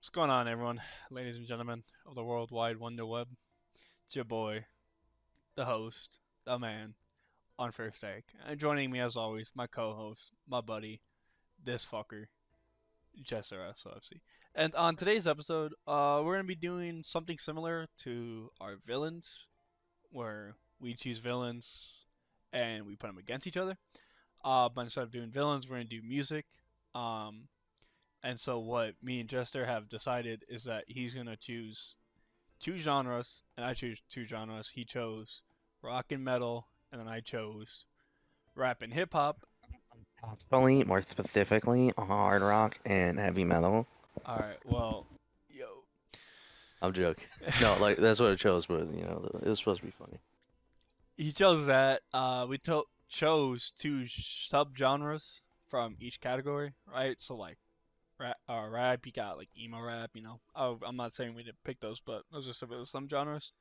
What's going on, everyone, ladies and gentlemen of the worldwide wonder web? It's your boy, the host, the man, on first take. And joining me, as always, my co-host, my buddy, this fucker, Jester SOFC. And on today's episode, we're gonna be doing something similar to our villains, where we choose villains and we put them against each other. But instead of doing villains, we're gonna do music. Um, and so what me and Jester have decided is that he's gonna choose two genres, and I chose two genres. He chose rock and metal, and then I chose rap and hip hop. Actually, more specifically, hard rock and heavy metal. All right, well, yo, I'm joking. No, like that's what I chose, but it was supposed to be funny. he chose that. Chose two subgenres from each category, right? So like rap, you got like emo rap, you know. Oh, I'm not saying we didn't pick those, but those are some genres.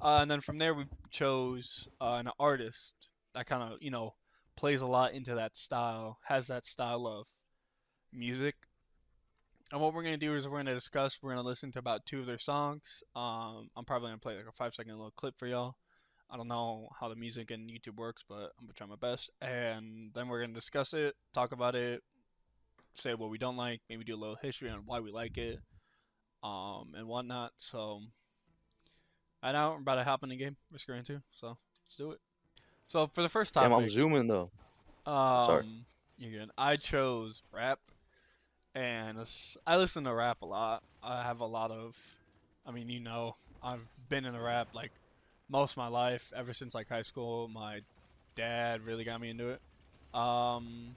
And then from there we chose an artist that kind of plays a lot into that style, has that style of music. And what we're gonna do is we're gonna discuss. We're gonna listen to about two of their songs. I'm probably gonna play like a 5 second little clip for y'all. I don't know how the music and YouTube works, but I'm gonna try my best. And then we're gonna discuss it, talk about it, say what we don't like, maybe do a little history on why we like it, and whatnot. So, right now we're about to hop in the game. We're screen two, so let's do it. So for the first Damn, I'm topic, zooming though. Sorry. um, you good? I chose rap, and I listen to rap a lot. I have a lot of, I mean, I've been in the rap like most of my life, ever since like high school. My dad really got me into it. Um,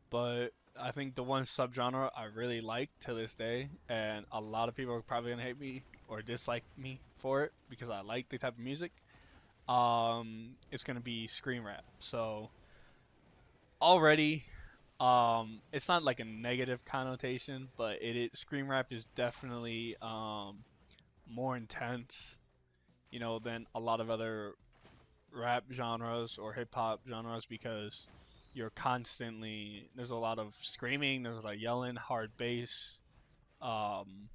but I think the one subgenre I really like to this day, and a lot of people are probably gonna hate me or dislike me for it because I like the type of music. It's gonna be scream rap. So already, it's not like a negative connotation, but scream rap is definitely more intense, than a lot of other rap genres or hip hop genres because you're constantly there's a lot of screaming, there's like yelling, hard bass, um,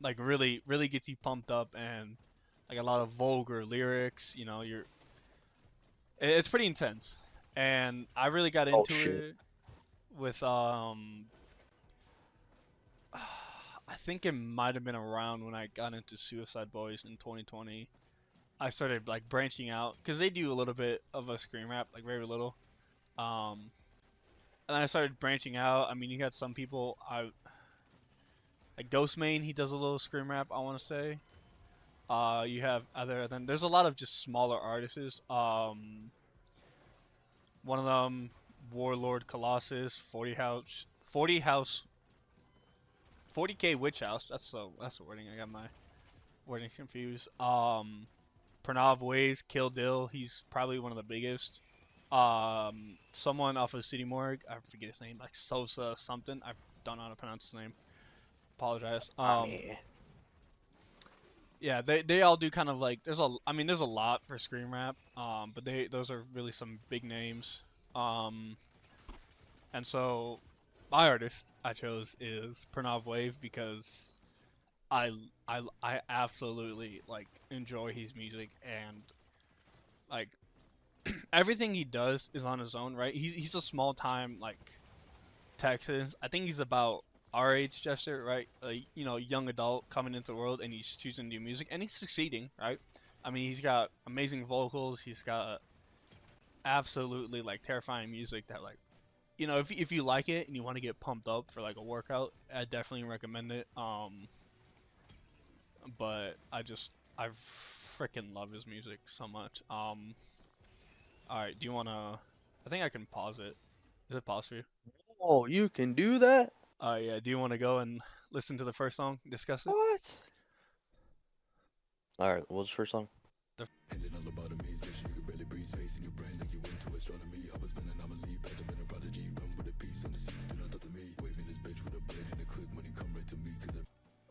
like really gets you pumped up and like a lot of vulgar lyrics. It's pretty intense, and I really got Oh into shit. it with I think it might have been around when I got into Suicide Boys in 2020. I started like branching out because they do a little bit of a scream rap, like very little. Um, and then I started branching out. I mean, you got some people. I like Ghostmane. He does a little scream rap. I want to say. You have other than there's a lot of just smaller artists. One of them, Warlord Colossus, 40K Witch House. That's the wording. I got my wording confused. Pranav Waves, Kill Dill. He's probably one of the biggest. Someone off of City Morgue. I forget his name, like Sosa something. I don't know how to pronounce his name. Apologize. I mean, Yeah, they all do kind of like there's a lot for scream rap. But those are really some big names. Um, and so my artist I chose is Pranav Wave because I I absolutely like enjoy his music and like everything he does is on his own, right? He's a small time like Texas. I think he's about our age, Jester, right? Young adult coming into the world, and he's choosing new music, and he's succeeding, right? I mean, he's got amazing vocals. He's got absolutely like terrifying music that like if you like it and you want to get pumped up for like a workout, I definitely recommend it. But I freaking love his music so much. All right, do you wanna? I think I can pause it. Is it pause for you? oh, you can do that? Yeah. Do you want to go and listen to the first song, discuss it? What? All right, what's the first song? The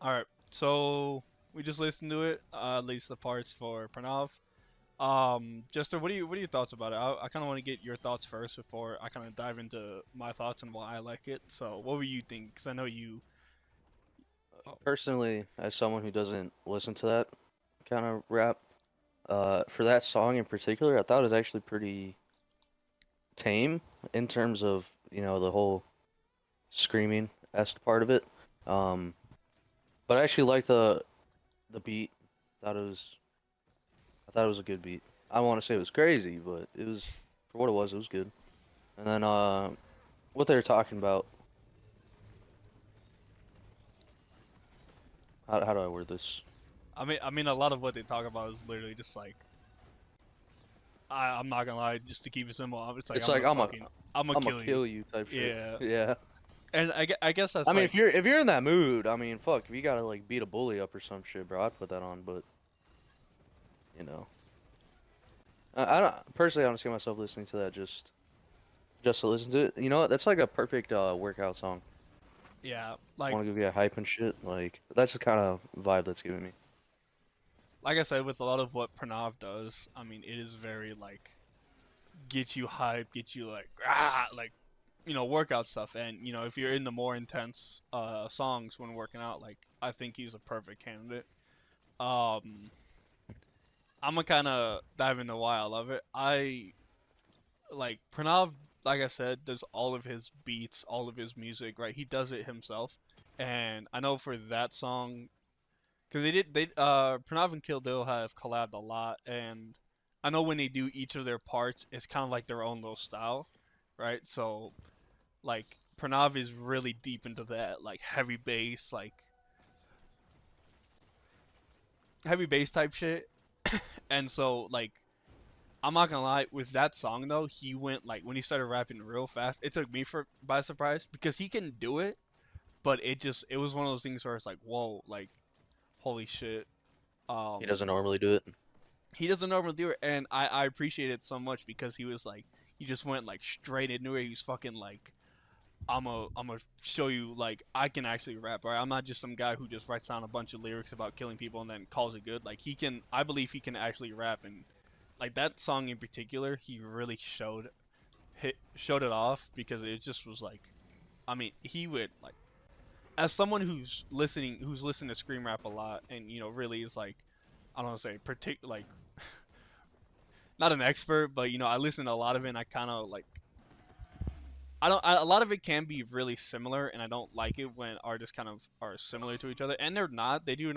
All right, so we just listened to it. At least the parts for Pranav. Jester, what are your thoughts about it? I kind of want to get your thoughts first before I kind of dive into my thoughts and why I like it. So, what were you think? Because I know you Oh, personally, as someone who doesn't listen to that kind of rap, for that song in particular, I thought it was actually pretty tame in terms of, the whole screaming-esque part of it. Um, but I actually liked the beat. Thought it was I thought it was a good beat. I don't want to say it was crazy, but it was for what it was good. And then what they were talking about, how do I word this? I mean, a lot of what they talk about is literally just like, I'm not gonna lie, just to keep it simple, it's like It's I'm like gonna fucking, I'm gonna I'm gonna kill you. kill you type shit. Yeah, Yeah. and I guess I that's mean, like, if you're in that mood, I mean, fuck, if you gotta like beat a bully up or some shit, bro, I'd put that on. But you know, I don't personally, I don't see myself listening to that just to listen to it. You know what? That's like a perfect workout song. yeah, Want to give you a hype and shit. Like that's the kind of vibe that's giving me. like I said, with a lot of what Pranav does, I mean, it is very like get you hype, get you like workout stuff. And if you're in the more intense songs when working out, like I think he's a perfect candidate. Um, I'm gonna kind of dive into why I love it. I like Pranav, like I said, does all of his beats, all of his music, right? He does it himself, and I know for that song, because Pranav and Kill Dill have collabed a lot, and I know when they do each of their parts, it's kind of like their own little style, right? So like Pranav is really deep into that like heavy bass type shit, and so like I'm not gonna lie, with that song though, he went like when he started rapping real fast, it took me for by surprise because he can do it, but it was one of those things where it's like, whoa, like holy shit. He Um doesn't normally do it. he doesn't normally do it, and I appreciate it so much because he was like he just went like straight into it. He was fucking like I'm a show you like I can actually rap, right? I'm not just some guy who just writes down a bunch of lyrics about killing people and then calls it good. Like I believe he can actually rap, and like that song in particular, he really showed it off because it just was like, I mean, he would like as someone who's listened to scream rap a lot, and really is like, I don't want to say like not an expert, but I listen to a lot of it, and I kind of like a lot of it can be really similar, and I don't like it when artists kind of are similar to each other, and they're not. They do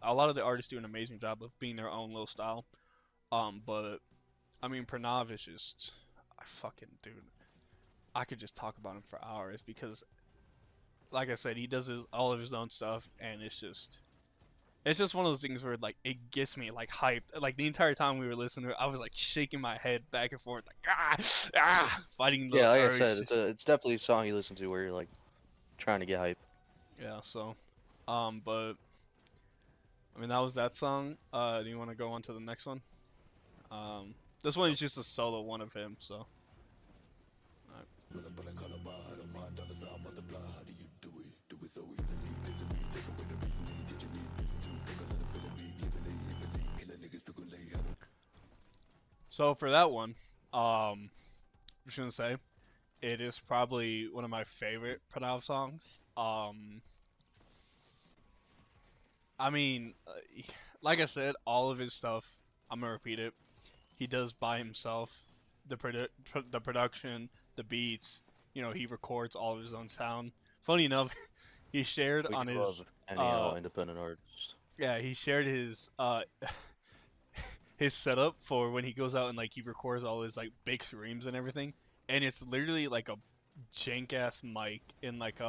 a lot of the artists do an amazing job of being their own little style. But I mean, Pranav is just, I fucking dude. I could just talk about him for hours because, like I said, he does all of his own stuff, and it's just one of those things where like it gets me like hyped. Like the entire time we were listening to it, I was like shaking my head back and forth, like fighting the Yeah, like I said, urge. it's definitely a song you listen to where you're like trying to get hype. Yeah. So, but I mean that was that song. Do you want to go on to the next one? This one is just a solo one of him. So. Alright. So for that one, I'm just gonna say it is probably one of my favorite Pranav songs. I mean, like I said, all of his stuff. I'm gonna repeat it. He does by himself. The production, the beats. He records all of his own sound. Funny enough, he shared We on do his love any and all independent artists. yeah, he shared his his setup for when he goes out and like he records all his like big screams and everything, and it's literally like a jank ass mic in like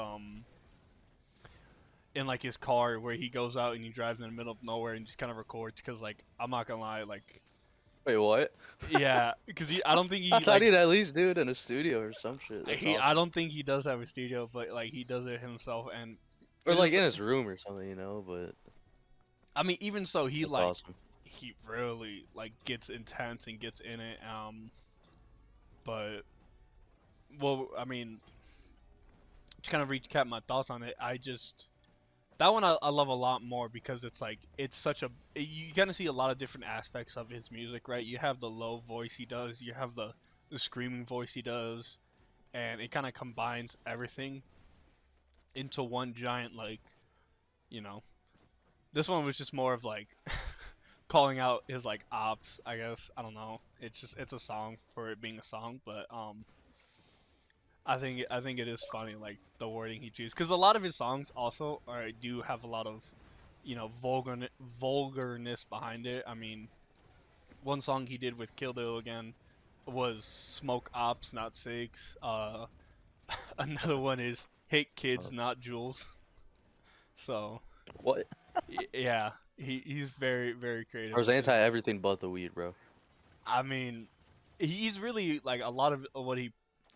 his car where he goes out and he drives in the middle of nowhere and just kind of records because like I'm not gonna lie, like Wait, what? yeah, because I don't think I he thought like he'd at least do it in a studio or some shit. That's I awesome. don't think he does have a studio, but like he does it himself, and Or it like is, in his room or something, but I mean, even so, that's awesome. he really like gets intense and gets in it. But well, I mean, to kind of recap my thoughts on it, that one I love a lot more because it's like it's such a you kind of see a lot of different aspects of his music, right? You have the low voice he does, you have the screaming voice he does, and it kind of combines everything into one giant like you know. This one was just more of like calling out his like ops, I guess. I don't know. It's a song for it being a song, but I think it is funny like the wording he chooses because a lot of his songs also do have a lot of vulgarness behind it. I mean, one song he did with Kildo again was "Smoke Ops, Not Cigs." Another one is "Hate Uh, Kids, Not Jewels." So what? yeah, he's very very I creative was with anti his. everything but the weed, bro. I mean, he's really like a lot of what he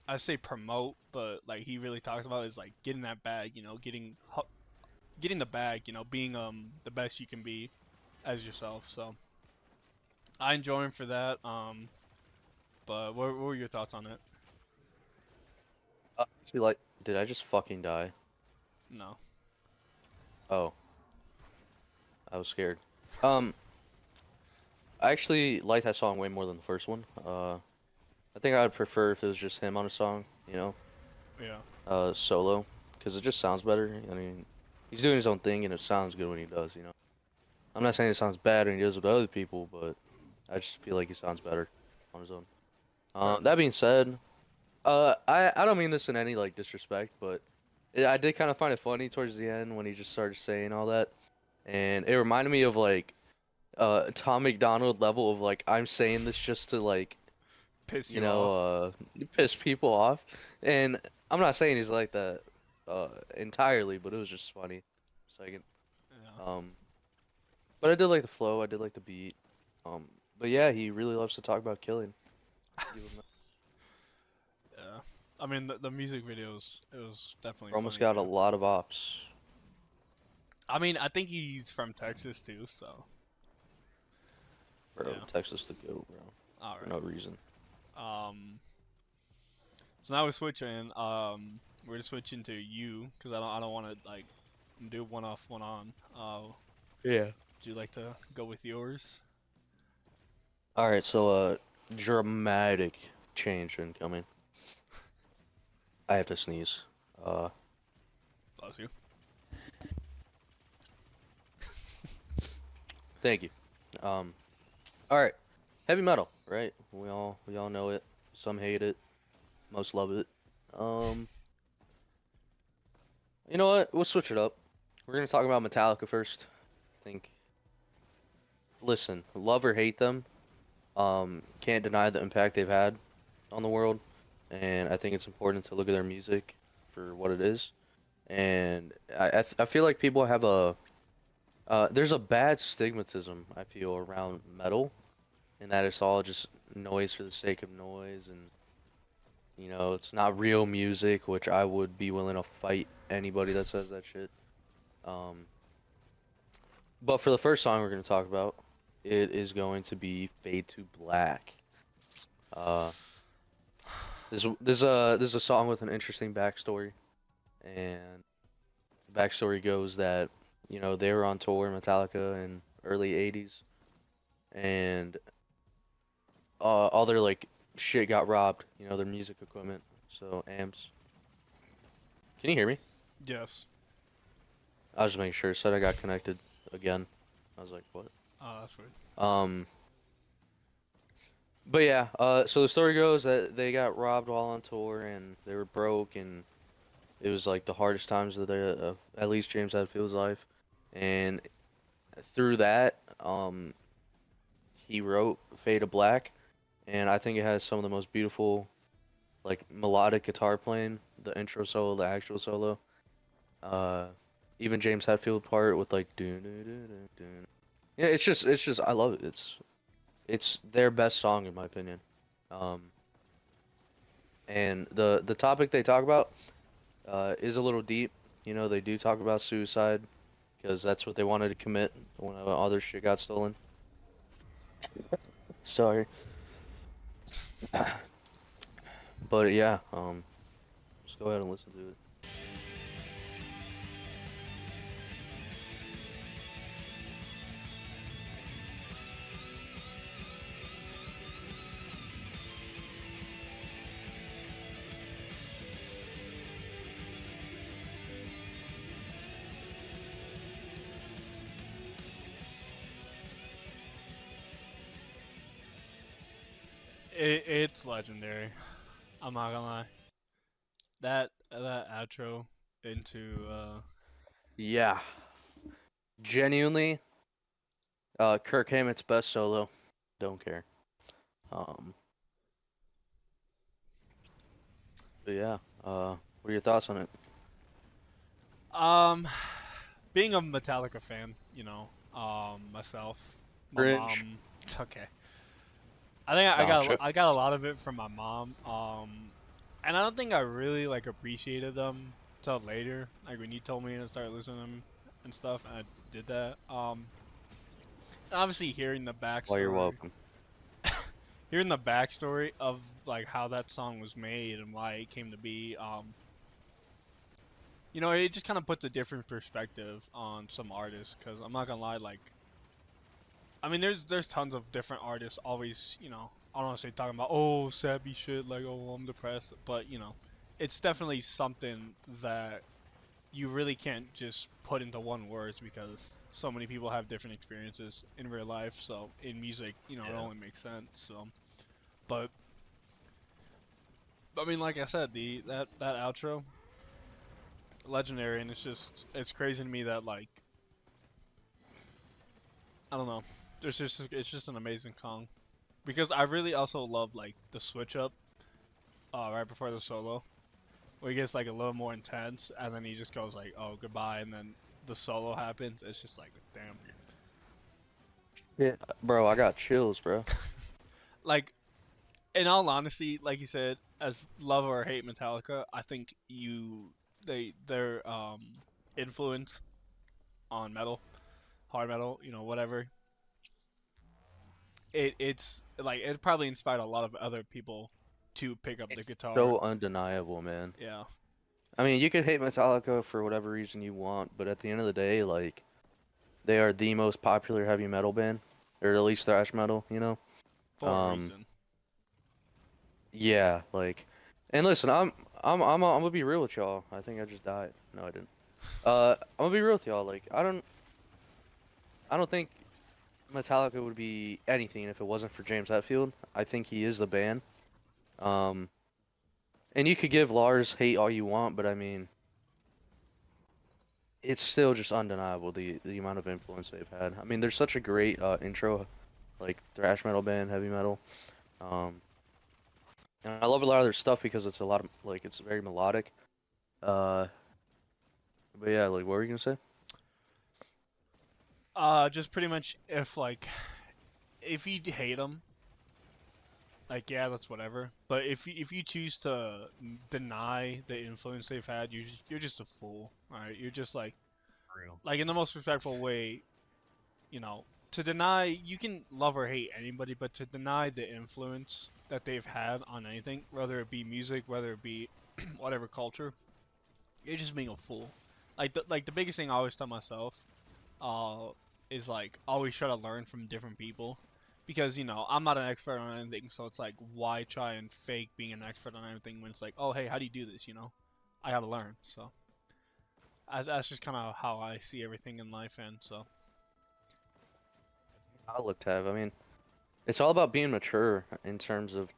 I say promote, but like he really talks about is like getting that bag, getting the bag, being the best you can be as yourself. So I enjoy him for that. But what were your thoughts on it? Actually, like, did I just fucking die? No. Oh, I was scared. Um, I actually like that song way more than the first one. I think I'd prefer if it was just him on a song, Yeah. solo, because it just sounds better. I mean, he's doing his own thing and it sounds good when he does. I'm not saying it sounds bad when he does it with other people, but I just feel like he sounds better on his own. Fair enough. That being said, I don't mean this in any like disrespect, but I did kind of find it funny towards the end when he just started saying all that, and it reminded me of like Tom McDonald level of like I'm saying this just to like Piss you off. piss people off, and I'm not saying he's like that entirely, but it was just funny. Second, Yeah. um, but I did like the flow, I did like the beat, um, but yeah, he really loves to talk about killing. Give him that. Yeah. I mean the music videos it was definitely Almost funny got a too. lot of ops. I mean I think he's from Texas too, so Bro, yeah. Texas the goat, bro. All For no reason. right. So now we're switching. We're switching to you because I don't want to like do one off, one on. Yeah. Would you like to go with yours? Alright, so dramatic change incoming. I have to sneeze. Uh Bless you. Thank you. Um alright. Heavy metal, right? We all know it. Some hate it, most love it. Um you know what? We'll switch it up. We're gonna talk about Metallica first. I think listen, love or hate them, can't deny the impact they've had on the world. And I think it's important to look at their music for what it is. And I feel like people have there's a bad stigmatism I feel around metal, and that it's all just noise for the sake of noise, and it's not real music, which I would be willing to fight anybody that says that shit. Um, but for the first song we're gonna talk about, it is going to be Fade to Black. Uh, this is a song with an interesting backstory, and the backstory goes that they were on tour Metallica in early '80s, and all their like shit got robbed, their music equipment, so amps. Can you hear me? Yes. I was just making sure. It said I got connected again. I was like, what? Oh, that's weird. Um, but yeah, so the story goes that they got robbed while on tour and they were broke, and it was like the hardest times of at least James Hetfield's life. And through that, he wrote Fade to Black, and I think it has some of the most beautiful like melodic guitar playing, the intro solo, the actual solo. Uh, Even James Hetfield part with like dun dun dun dun dun. Yeah, it's just I love it. It's their best song in my opinion. Um, and the topic they talk about is a little deep. They do talk about suicide because that's what they wanted to commit when all their shit got stolen. Sorry. But yeah, just go ahead and listen to it. it's legendary. I'm not gonna lie. That outro into Yeah, genuinely, Kirk Hammett's best solo. Don't care. Um, but yeah, what are your thoughts on it? um being a Metallica fan, myself, my Cringe. mom. It's okay. I think Gotcha. I got a lot of it from my mom. And I don't think I really like appreciated them till later. Like when you told me to start listening to them and stuff, and I did that. Obviously hearing the Well, you're backstory, welcome. hearing the backstory of like how that song was made and why it came to be. It just kind of puts a different perspective on some artists. Cause I'm not gonna lie, like I mean, there's tons of different artists always, I don't want to say talking about oh sappy shit like oh I'm depressed, but it's definitely something that you really can't just put into one words because so many people have different experiences in real life. So in music, it Yeah. only makes sense. So, but I mean, like I said, that outro legendary, and it's crazy to me that like I don't know, it's just an amazing song because I really also love like the switch up right before the solo where he gets like a little more intense and then he just goes like oh goodbye and then the solo happens. It's just like damn. Yeah. Bro, I got chills, bro. Like in all honesty, like you said, as love or hate Metallica, I think their influence on metal, hard metal, whatever. It's like it probably inspired a lot of other people to pick up the It's guitar. so undeniable, man. Yeah, I mean, you could hate Metallica for whatever reason you want, but at the end of the day, like, they are the most popular heavy metal band, or at least thrash metal, you know? for a Um, reason. yeah, like, and listen, I'm gonna be real with y'all. I think I just died. No, I didn't. I'm gonna be real with y'all. Like, I don't think Metallica would be anything if it wasn't for James Hetfield. I think he is the band. Um, and you could give Lars hate all you want, but I mean, it's still just undeniable the amount of influence they've had. I mean, they're such a great intro, like thrash metal band, heavy metal. Um, and I love a lot of their stuff because it's a lot of like it's very melodic. Uh, but yeah, like what were you gonna say? Just pretty much if you hate them, like yeah, that's whatever. But if you choose to deny the influence they've had, you're just a fool. All right, you're just Real. like in the most respectful way, you know, to deny you can love or hate anybody, but to deny the influence that they've had on anything, whether it be music, whether it be whatever culture, you're just being a fool. Like the biggest thing I always tell myself, uh, is like always try to learn from different people, because I'm not an expert on anything, so it's like why try and fake being an expert on anything when it's like oh hey how do you do this? I gotta learn. So that's just kind of how I see everything in life, and so I look to have. I mean, it's all about being mature in terms of,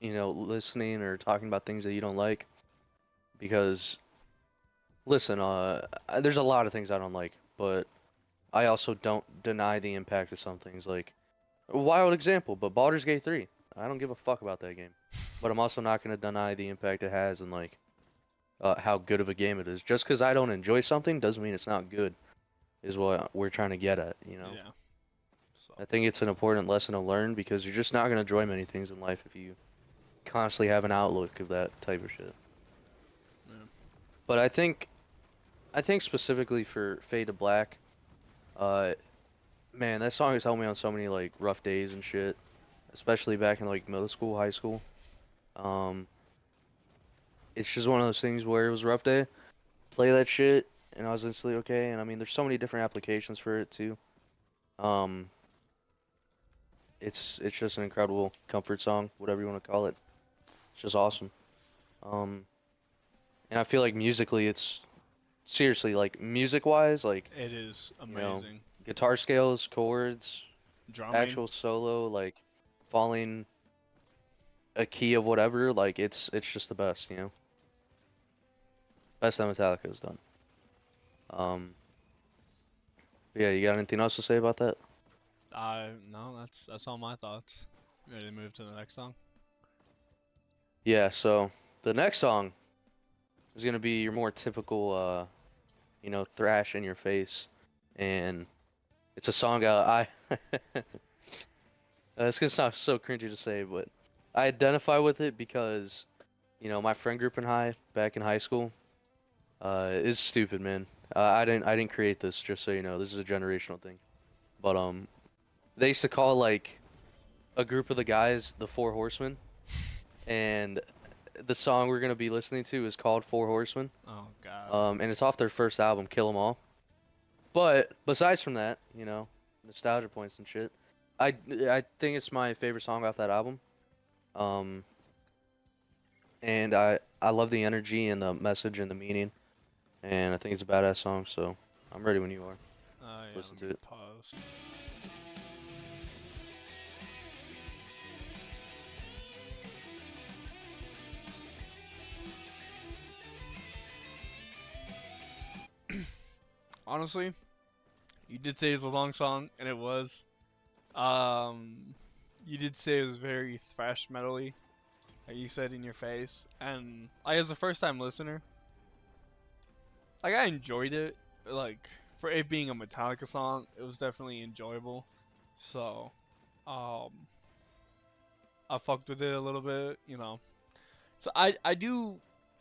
listening or talking about things that you don't like. Because listen, there's a lot of things I don't like, but I also don't deny the impact of some things. Like a wild example, but Baldur's Gate 3. I don't give a fuck about that game, but I'm also not gonna deny the impact it has and like how good of a game it is. Just because I don't enjoy something doesn't mean it's not good. Is what we're trying to get at, you know. yeah. So I think it's an important lesson to learn because you're just not gonna enjoy many things in life if you constantly have an outlook of that type of shit. yeah. But I think specifically for Fade to Black, uh, man, that song has helped me on so many like rough days and shit, especially back in like middle school, high school. Um, it's just one of those things where it was a rough day, play that shit, and I was instantly okay. And I mean, there's so many different applications for it too. Um, it's just an incredible comfort song, whatever you want to call it. It's just awesome. Um, and I feel like musically, it's seriously like music-wise, like It is you know, amazing. guitar scales, chords, Drumming. actual solo, like falling. a key of whatever, like it's just the best, you know. Best that Metallica has done. Um, yeah, you got anything else to say about that? No, that's all my thoughts. Ready to move to the next song? Yeah, so the next song is gonna be your more typical, you know, thrash in your face, and it's a song it's gonna sound so cringy to say, but I identify with it because, you know, my friend group back in high school, is stupid, man. I didn't create this, just so you know. This is a generational thing. But they used to call like a group of the guys the Four Horsemen, and the song we're gonna be listening to is called Four Horsemen. Oh God. And it's off their first album, Kill 'Em All. But besides from that, you know, nostalgia points and shit, I think it's my favorite song off that album. Um, and I love the energy and the message and the meaning, and I think it's a badass song. So I'm ready when you are. Yeah, Listen let to me it. pause. Honestly, you did say it's a long song, and it was. Um, you did say it was very thrash metally, like you said in your face, and I as a first time listener, like I enjoyed it. Like for it being a Metallica song, it was definitely enjoyable. So, um, I fucked with it a little bit, you know. So I do.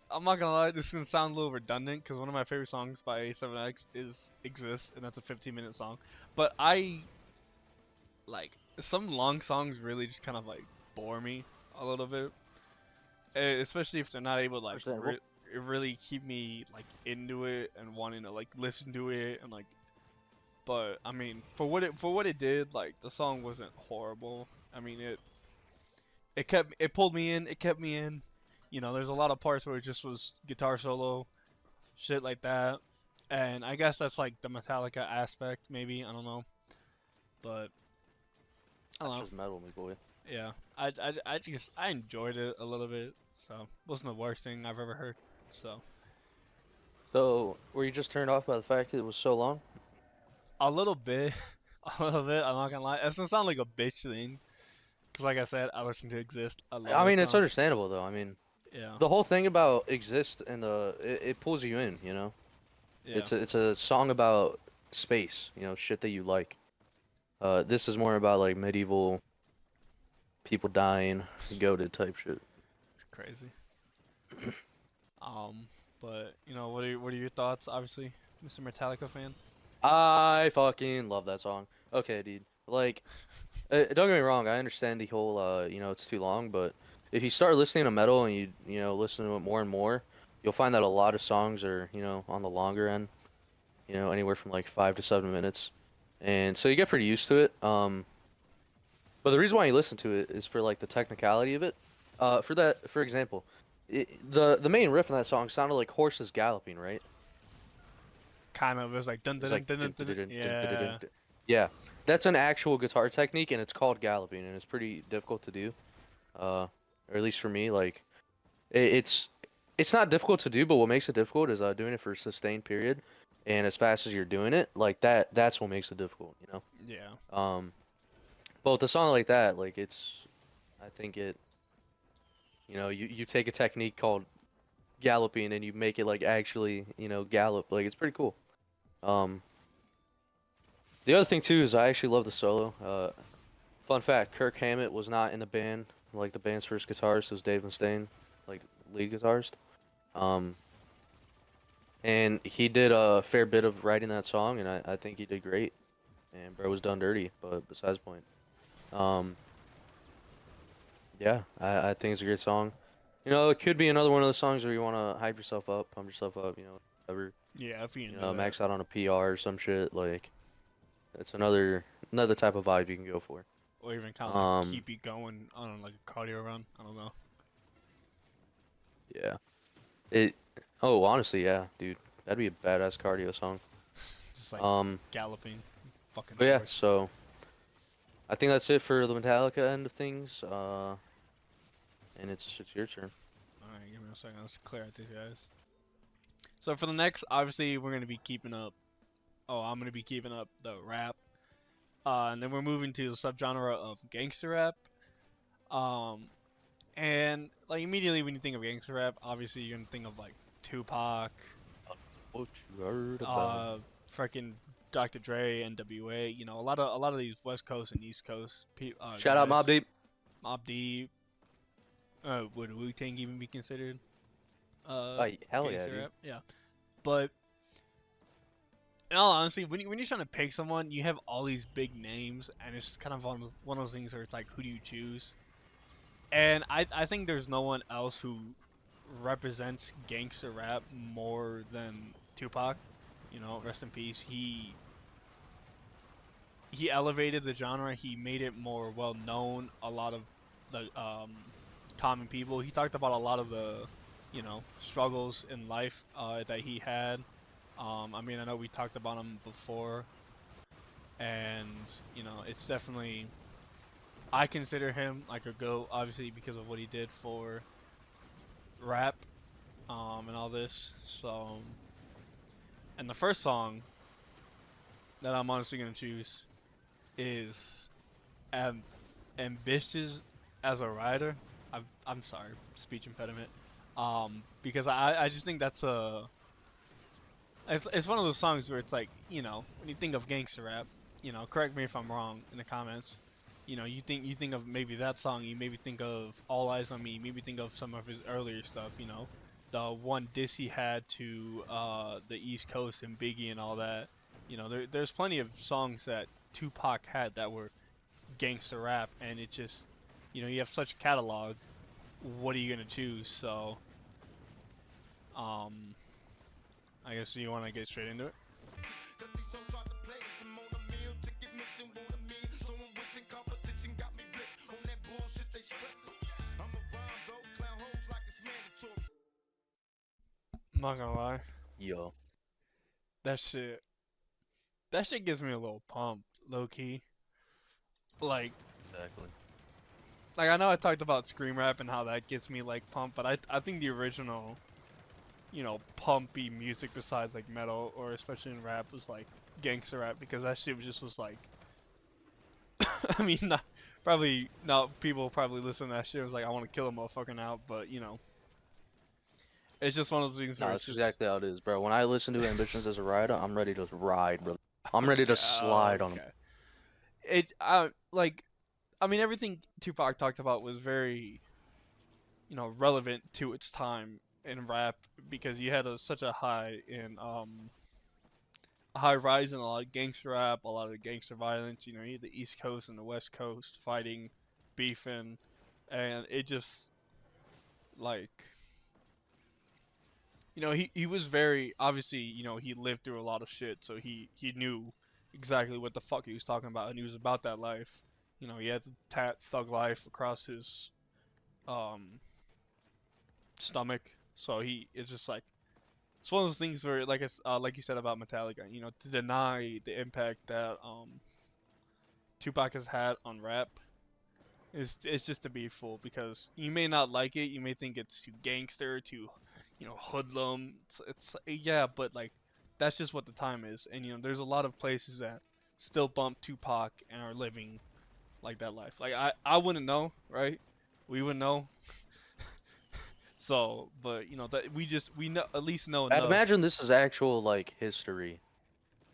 I'm not gonna lie, this is gonna sound a little redundant because one of my favorite songs by A7X is "Exist," and that's a 15-minute song. But I like some long songs really just kind of like bore me a little bit, especially if they're not able to like Understandable. really keep me like into it and wanting to like listen to it and like. But I mean, for what it did, like the song wasn't horrible. I mean, it pulled me in, it kept me in. You know, there's a lot of parts where it just was guitar solo, shit like that, and I guess that's like the Metallica aspect, maybe I don't know, but I don't That's know. just metal, my boy. Yeah, I just I enjoyed it a little bit, so wasn't the worst thing I've ever heard. So So, were you just turned off by the fact that it was so long? a little bit, a little bit. I'm not gonna lie. It doesn't sound like a bitch thing, cause like I said, I listen to Exist. I love I that mean, it's song. understandable though. I mean, Yeah, the whole thing about Exist and it pulls you in, you know? yeah. It's a song about space, you know, shit that you like. This is more about like medieval people dying, goaded type shit. It's crazy. Um, but you know, what are your thoughts? Obviously, Mr. Metallica fan. I fucking love that song. Okay, dude. Like, don't get me wrong, I understand the whole you know, it's too long, but if you start listening to metal and you know, listen to it more and more, you'll find that a lot of songs are, you know, on the longer end, you know, anywhere from like 5 to 7 minutes. And so you get pretty used to it. But the reason why you listen to it is for like the technicality of it. For example, the main riff in that song sounded like horses galloping, right? Kind of. It was like dun It's dun dun like dun dun. dun, dun, Dun. dun, dun, dun, dun, dun, Yeah. dun. Yeah, that's an actual guitar technique, and it's called galloping, and it's pretty difficult to do. Or at least for me, like it, it's it's not difficult to do, but what makes it difficult is doing it for a sustained period, and as fast as you're doing it, like that's what makes it difficult, you Yeah. know. But with a song like that, like I think you know, you take a technique called galloping and you make it like actually, you know, gallop. Like it's pretty cool. Um, the other thing too is I actually love the solo. Fun fact, Kirk Hammett was not in the band. Like the band's first guitarist was Dave Mustaine, like lead guitarist. Um, and he did a fair bit of writing that song, and I think he did great. And bro was done dirty, but besides the point. Um, yeah, I think it's a great song. You know, it could be another one of those songs where you want to hype yourself up, pump yourself up, you know, whatever. Yeah. If you You into know, that, max out on a PR or some shit. Like, it's another type of vibe you can go for. or even kind of like Um, keep you going on like a cardio run. I don't know. yeah. It. Oh, honestly, yeah, dude, that'd be a badass cardio song. Just like Um, galloping, fucking but yeah, horse. so I think that's it for the Metallica end of things. and it's your turn. All right, give me a second. Let's clear out these guys. So for the next, obviously, we're gonna be keeping up. Oh, I'm gonna be keeping up the rap. And then we're moving to the subgenre of gangster rap. Um, and like immediately when you think of gangster rap, obviously you're gonna think of like Tupac, What you heard about? uh, freaking Dr. Dre, N.W.A. You know, a lot of these West Coast and East Coast Shout out Mobb guys. Deep. Mobb Deep. Would Wu Tang even be considered Oh, hell yeah, gangster dude. rap? Yeah, but in all honesty, when you're trying to pick someone, you have all these big names, and it's kind of one of those things where it's like, who do you choose? And I think there's no one else who represents gangster rap more than Tupac. You know, rest in peace. He elevated the genre. He made it more well known. A lot of the common people. He talked about a lot of the, struggles in life that he had. I mean, I know we talked about him before, and it's definitely. I consider him like a GOAT, obviously because of what he did for rap, and all this. So, and the first song that I'm honestly gonna choose is "Ambitious as a Writer." I'm sorry, speech impediment. Because I just think that's it's one of those songs where it's like, when you think of gangster rap, correct me if I'm wrong in the comments. You think of maybe that song, you maybe think of All Eyes on Me, maybe think of some of his earlier stuff, the one diss he had to the East Coast and Biggie and all that. There's plenty of songs that Tupac had that were gangster rap, and it just, you have such a catalog. What are you gonna choose? So, um, I guess you want to get straight into it. I'm not gonna lie, Yo. that shit, that shit gives me a little pumped, low key. Like, Exactly. like I know I talked about scream rap and how that gets me like pumped, but I think the original, pumpy music besides like metal or especially in rap was like gangster rap because that shit was like, I mean, probably not people probably listen to that shit and was like, I want to kill a motherfucker now, but it's just one of those things No, where it's that's just exactly how it is, bro. When I listen to Ambitions as a rider, I'm ready to ride, bro. I'm ready to okay, slide on them. okay. I mean, everything Tupac talked about was very, relevant to its time in rap because you had such a high rise in a lot of gangster rap, a lot of gangster violence. You had the East Coast and the West Coast fighting, beefing, and it just like he was very obviously he lived through a lot of shit, so he knew exactly what the fuck he was talking about, and he was about that life. He had the thug life across his um stomach, so it's just like it's one of those things where like you said about Metallica, to deny the impact that Tupac has had on rap it's just to be fool because you may not like it, you may think it's too gangster, too hoodlum. It's yeah, but like that's just what the time is, and there's a lot of places that still bump Tupac and are living like that life. Like I wouldn't know, right? We wouldn't know. So, but that we know at least know I'd enough. imagine this is actual like history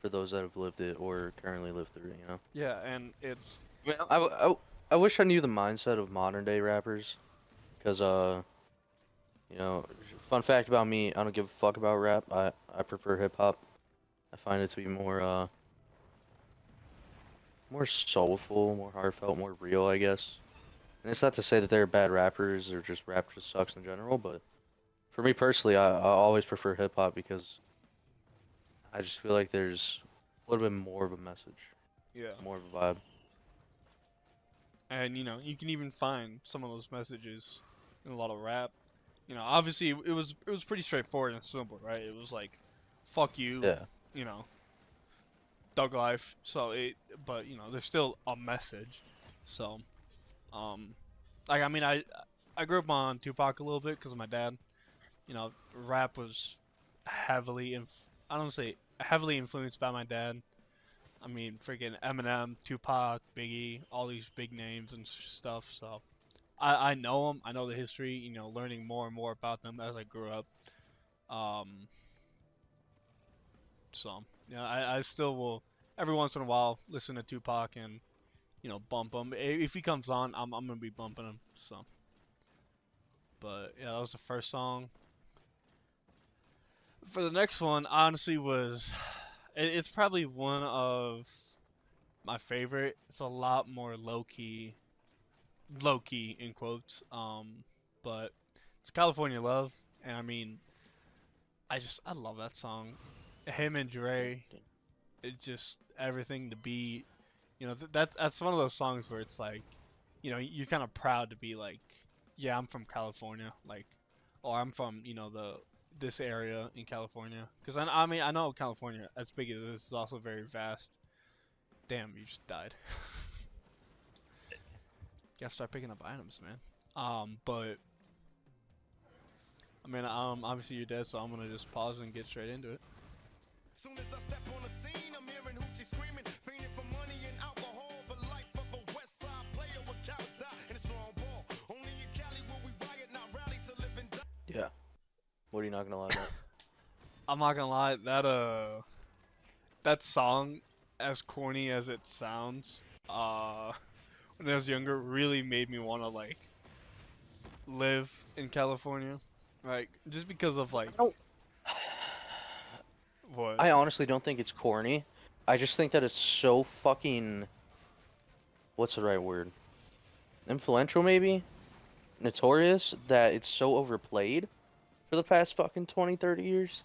for those that have lived it or currently live through it, you know? Yeah, and it's I mean, I wish I knew the mindset of modern day rappers, because you know, fun fact about me, I don't give a fuck about rap. I prefer hip hop. I find it to be more soulful, more heartfelt, more real, I guess. And it's not to say that they're bad rappers or just rap just sucks in general, but for me personally, I always prefer hip hop because I just feel like there's a little bit more of a message, yeah, more of a vibe. and you can even find some of those messages in a lot of rap. Obviously it was pretty straightforward and simple, right? It was like, fuck you, Yeah. you know, thug life. But there's still a message. So, um, like I mean, I grew up on Tupac a little bit because of my dad. You know, rap was heavily I don't say heavily influenced by my dad. I mean, freaking Eminem, Tupac, Biggie, all these big names and stuff. So I know them. I know the history. You know, learning more and more about them as I grew up. Um, so yeah, I still will every once in a while listen to Tupac and bump him. If he comes on, I'm gonna be bumping him. So, but yeah, that was the first song. For the next one, honestly, it's probably one of my favorite. It's a lot more low key in quotes. But it's California Love, and I mean, I love that song. Him and Dre, it just everything the beat. That's one of those songs where it's like, you're kind of proud to be like, yeah, I'm from California, like, or I'm from the this area in California, because I mean I know California as big as it is also very vast. Damn, you just died. Gotta start picking up items, man. But I mean, obviously you're dead, so I'm gonna just pause and get straight into it. Soon as I step on the scene, I'm hearing hoochie screaming, fiending for money and alcohol, the life of a West Side player with cows die and a strong ball. Only in Cali will we riot, not rally to live and die. Yeah. What are you not gonna lie about? I'm not gonna lie, that song, as corny as it sounds, when I was younger, really made me want to like live in California, like just because of like I don't. what. I honestly don't think it's corny. I just think that it's so fucking. What's the right word? Influential, maybe? Notorious that it's so overplayed for the past fucking 20, 30 years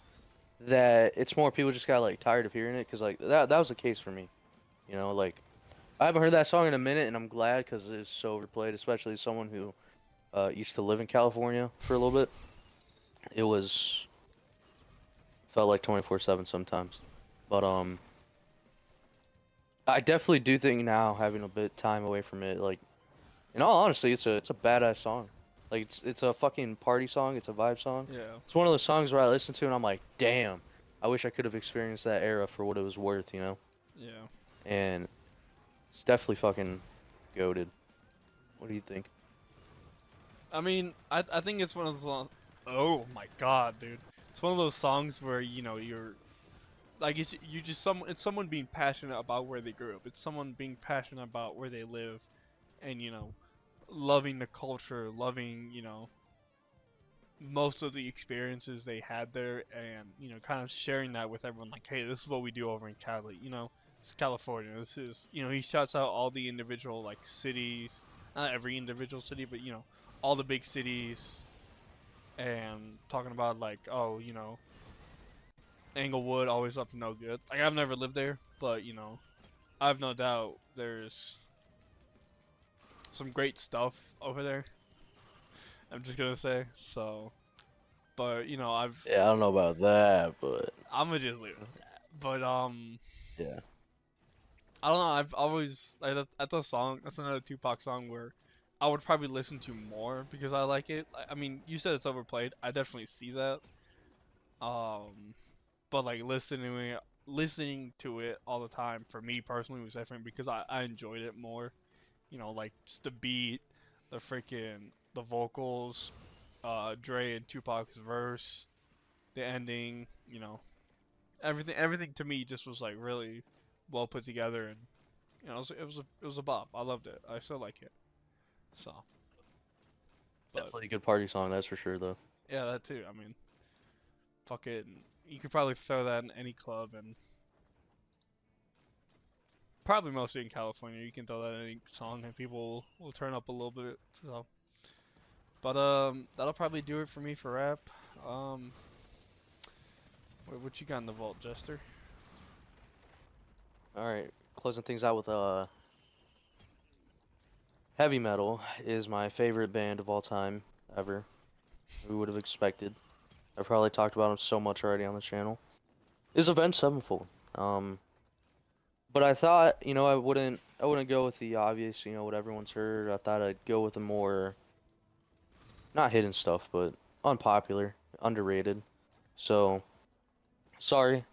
that it's more people just got like tired of hearing it because like that was the case for me. Like I haven't heard that song in a minute and I'm glad because it's so overplayed, especially as someone who used to live in California for a little bit. It was felt like 24/7 sometimes. But I definitely do think now having a bit time away from it, like in all honesty, it's a badass song. Like it's a fucking party song, it's a vibe song. Yeah, It's one of those songs where I listen to and I'm like, damn, I wish I could have experienced that era for what it was worth. yeah. And it's definitely fucking goated. What do you think? I mean, I think it's one of those songs. Oh my god, dude! It's one of those songs where you're like it's someone being passionate about where they grew up. It's someone being passionate about where they live, and loving the culture, loving most of the experiences they had there, and kind of sharing that with everyone. Like, hey, this is what we do over in Cali. It's California. This is he shouts out all the individual like cities, not every individual city, but all the big cities, and talking about like, oh, Englewood always up to no good. Like, I've never lived there, but I have no doubt there's some great stuff over there. I'm just gonna say so, but Yeah, I don't know about that, but I'm gonna just leave it at that. But yeah. I don't know. I've always like that's a song. That's another Tupac song where I would probably listen to more because I like it. I mean, you said it's overplayed. I definitely see that. Um, but like listening to it all the time for me personally was different because I enjoyed it more. Like just the beat, the vocals, Dre and Tupac's verse, the ending. Everything to me just was like really well put together, and it was a bop. I loved it. I still like it. So, but Definitely a good party song, that's for sure though. yeah, that too. I mean, fucking, you could probably throw that in any club, and probably mostly in California, you can throw that in any song, and people will turn up a little bit. So, but that'll probably do it for me for rap. Um, what you got in the vault, Jester? Alright, closing things out with heavy metal is my favorite band of all time ever. We would have expected. I've probably talked about them so much already on the channel. Is Avenged Sevenfold. Um, but I thought, I wouldn't go with the obvious, what everyone's heard. I thought I'd go with a more not hidden stuff, but unpopular, underrated. So sorry,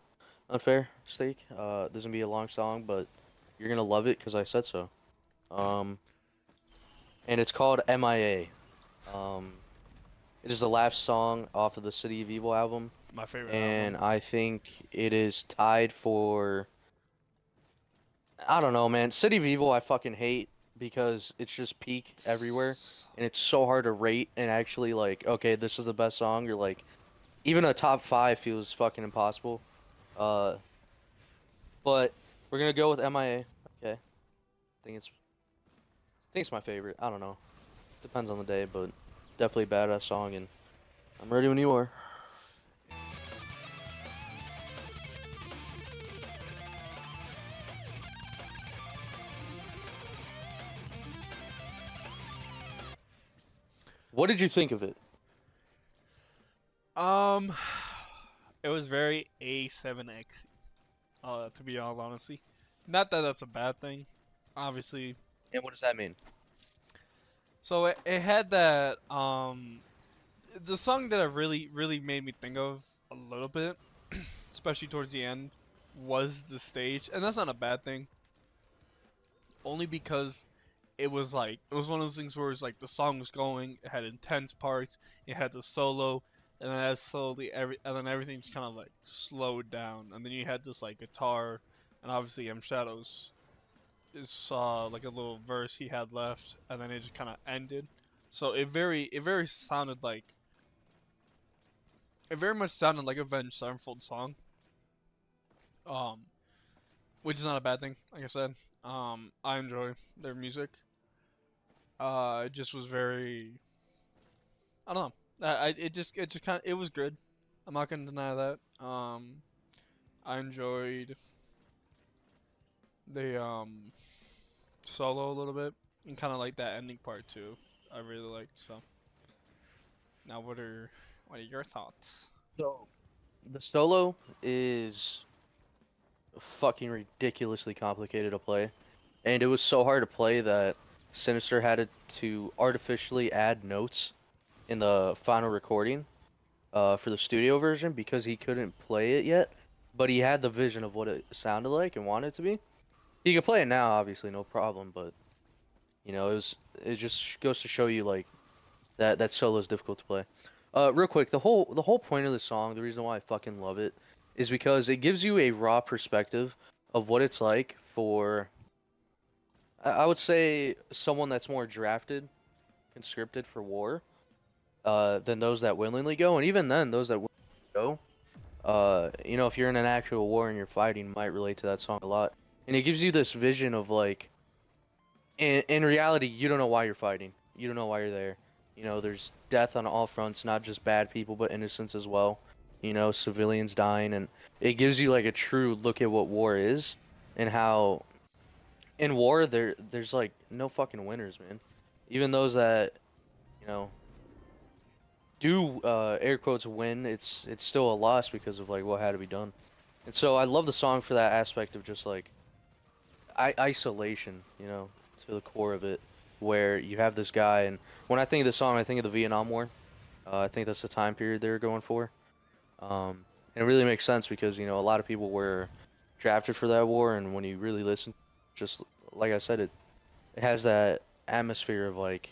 unfair steak. This is gonna be a long song, but you're gonna love it because I said so. Um, and it's called MIA. It is the last song off of the City of Evil album, My favorite and album. I think it is tied for, I don't know, man. City of Evil I fucking hate because it's just peak everywhere, It's- and it's so hard to rate and actually like, okay, this is the best song. You're like, even a top five feels fucking impossible. Uh, but we're gonna go with MIA. Okay, think it's my favorite. I don't know. Depends on the day, but definitely a badass song, and I'm ready when you are. What did you think of it? Um, it was very A7X. To be all honesty, not that that's a bad thing, obviously. And what does that mean? So it had that the song that it really made me think of a little bit, especially towards the end, was the stage, and that's not a bad thing. Only because it was one of those things where it's like the song was going, it had intense parts, it had the solo, and then as slowly and then everything just kind of like slowed down, and then you had this like guitar, and obviously M Shadows is saw like a little verse he had left, and then it just kind of ended. So it very sounded like it very much sounded like a Avenged Sevenfold song. Um, which is not a bad thing. Like I said, I enjoy their music. It just was very, I don't know. It just kind of, it was good. I'm not gonna deny that. I enjoyed the solo a little bit and kind of like that ending part too. I really liked. So now, what are your thoughts? So the solo is fucking ridiculously complicated to play, and it was so hard to play that Sinister had to artificially add notes in the final recording for the studio version because he couldn't play it yet, but he had the vision of what it sounded like and wanted it to be. He could play it now, obviously, no problem, but it just goes to show you like that solo is difficult to play. Real quick, the whole point of the song, the reason why I fucking love it, is because it gives you a raw perspective of what it's like for, I would say, someone that's more drafted, conscripted for war, than those that willingly go, and even then, those that willingly go, if you're in an actual war and you're fighting, might relate to that song a lot. And it gives you this vision of like, in reality, you don't know why you're fighting. You don't know why you're there. There's death on all fronts, not just bad people, but innocents as well. Civilians dying, and it gives you like a true look at what war is, and how in war there's like no fucking winners, man. Even those that you know do air quotes win, it's still a loss because of like what had to be done. And so I love the song for that aspect of just like isolation, to the core of it, where you have this guy, and when I think of the song, I think of the Vietnam War. I think that's the time period they're going for. And it really makes sense because, a lot of people were drafted for that war, and when you really listen, just like I said, it has that atmosphere of like,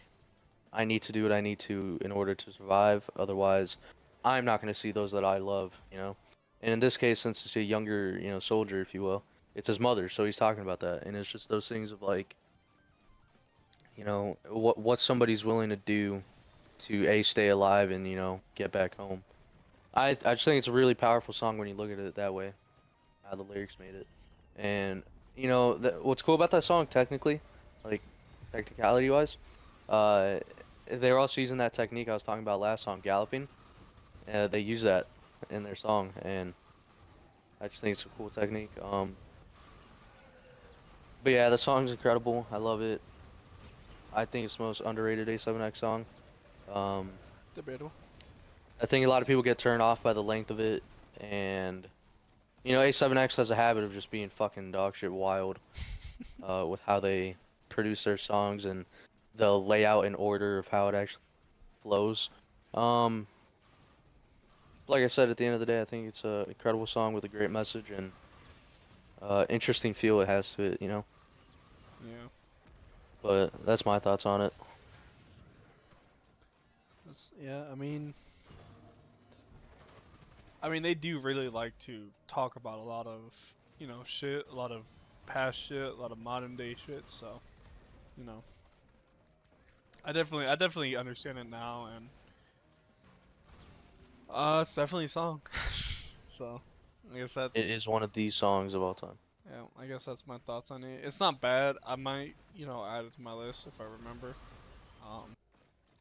I need to do what I need to in order to survive, otherwise, I'm not going to see those that I love. And in this case, since it's a younger, soldier, if you will, it's his mother, so he's talking about that, and it's just those things of like, what somebody's willing to do to a stay alive and get back home. I just think it's a really powerful song when you look at it that way, how the lyrics made it. And what's cool about that song technically, like technicality wise, uh they're also using that technique I was talking about last song, galloping. They use that in their song, and I just think it's a cool technique. But yeah, the song's incredible. I love it. I think it's the most underrated A7X song. Um, Debatable. I think a lot of people get turned off by the length of it, and A7X has a habit of just being fucking dog shit wild, with how they produce their songs and the layout and order of how it actually flows. Um, like I said, at the end of the day, I think it's an incredible song with a great message and interesting feel it has to it, you know. Yeah. But that's my thoughts on it. Yeah. I mean, they do really like to talk about a lot of, shit, a lot of past shit, a lot of modern day shit. So, you know, I definitely understand it now, and it's definitely a song. So, I guess It is that's one of these songs of all time. yeah. I guess that's my thoughts on it. It's not bad. I might, add it to my list if I remember. Um,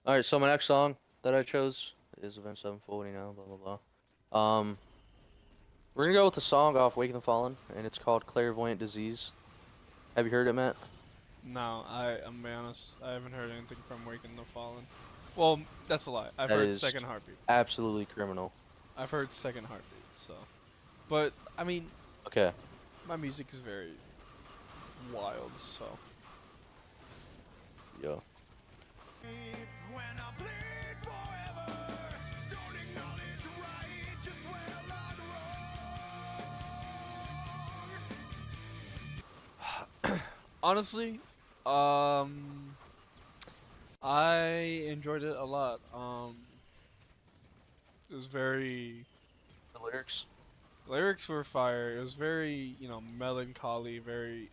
All right, so my next song that I chose is Avenged Sevenfold, you know, blah blah blah. We're gonna go with a song off Wake of the Fallen, and it's called Clairvoyant Disease. Have you heard it, Matt? no, I'm gonna be honest. I haven't heard anything from Waking the Fallen. Well, that's a lie. I've That heard is Second Heartbeat. absolutely criminal. I've heard Second Heartbeat. So, but I mean, Okay, my music is very wild. So, yo. When I bleed forever, don't acknowledge right just where I'm wrong. honestly, um, I enjoyed it a lot. It was very The lyrics? lyrics were fire. It was very, melancholy, very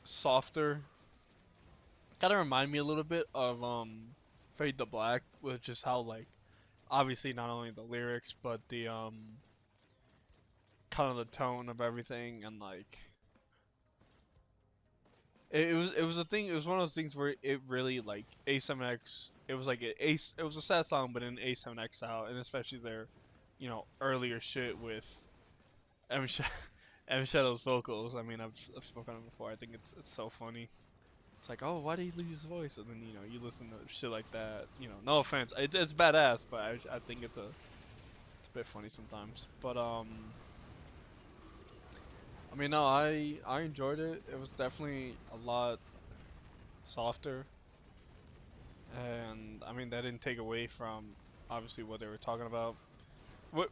softer. Kind of remind me a little bit of Fade to Black, with just how like obviously not only the lyrics but the kind of the tone of everything, and like it was a thing. It was one of those things where it really like A7X. It was like it was a sad song, but in A7X style, and especially their, earlier shit with M. Sh- M. Shadow's vocals. I mean, I've spoken on it before. I think it's so funny. It's like, oh, why did he lose his voice? And then you listen to shit like that. No offense, it's badass, but I think it's a bit funny sometimes. But I mean, no, I enjoyed it. It was definitely a lot softer, and I mean that didn't take away from obviously what they were talking about. What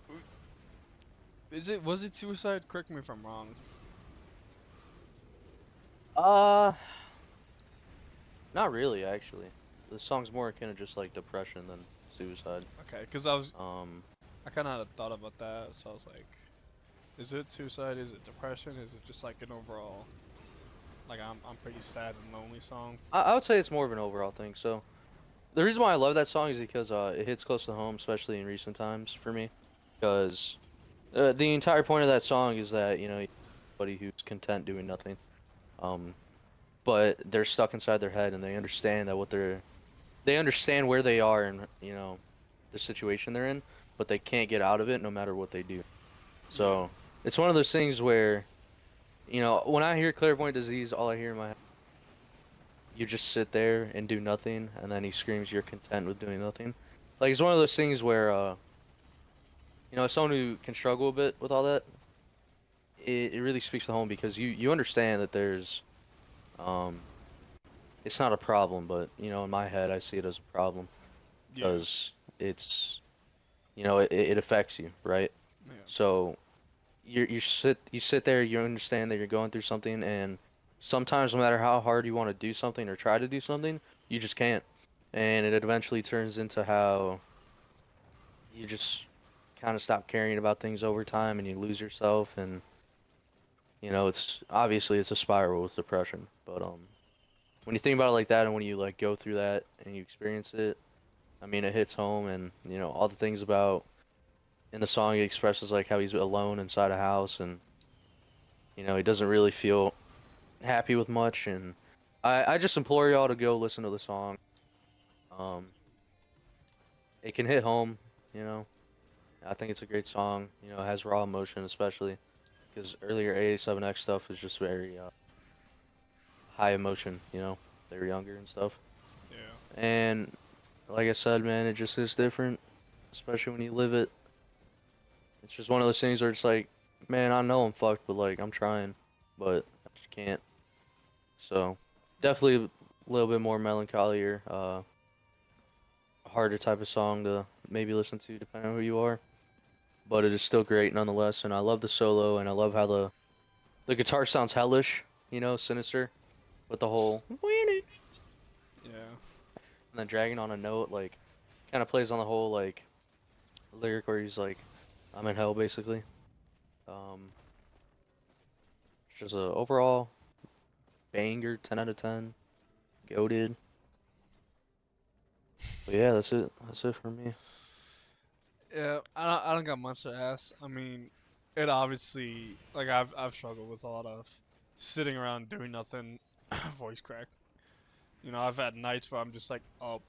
is it? Was it suicide? Correct me if I'm wrong. Uh, Not really, actually. The song's more akin to just like depression than suicide. Okay, because Um, I kind of had a thought about that, so I was like, is it suicide? Is it depression? Is it just like an overall like I'm pretty sad and lonely song? I would say it's more of an overall thing. So the reason why I love that song is because it hits close to home, especially in recent times for me. Because the entire point of that song is that somebody who's content doing nothing, um, but they're stuck inside their head and they understand that they understand where they are and the situation they're in, but they can't get out of it no matter what they do. Yeah, So it's one of those things where when I hear clairvoyant disease, all I hear in my head, you just sit there and do nothing, and then he screams, "You're content with doing nothing." Like it's one of those things where as someone who can struggle a bit with all that, it really speaks to home because you understand that there's um it's not a problem, but in my head I see it as a problem yeah, because it's it affects you, right? yeah, So you sit there, you understand that you're going through something, and sometimes no matter how hard you want to do something or try to do something, you just can't. And it eventually turns into how you just kind of stop caring about things over time and you lose yourself, and it's obviously it's a spiral with depression. But when you think about it like that and when you like go through that and you experience it, I mean it hits home, and all the things about in the song he expresses like how he's alone inside a house, and he doesn't really feel happy with much, and I just implore y'all to go listen to the song. Um, it can hit home, you know. I think it's a great song. It has raw emotion, especially because earlier A7X stuff was just very high emotion. They were younger and stuff. yeah. And like I said, man, it just is different, especially when you live it. It's just one of those things where it's like, man, I know I'm fucked, but like I'm trying, but I just can't. So definitely little bit more melancholy or harder type of song to maybe listen to depending on who you are. But it is still great nonetheless, and I love the solo, and I love how the guitar sounds hellish, you know, sinister, with the whole and Yeah. then dragging on a note, like, kind of plays on the whole like lyric where he's like, "I'm in hell," basically. Um, it's just a overall banger, 10 out of 10, goated. But yeah, that's it. That's it for me. Yeah, I don't got much to ask. I mean, it obviously like I've struggled with a lot of sitting around doing nothing, voice crack. You know, I've had nights where I'm just like up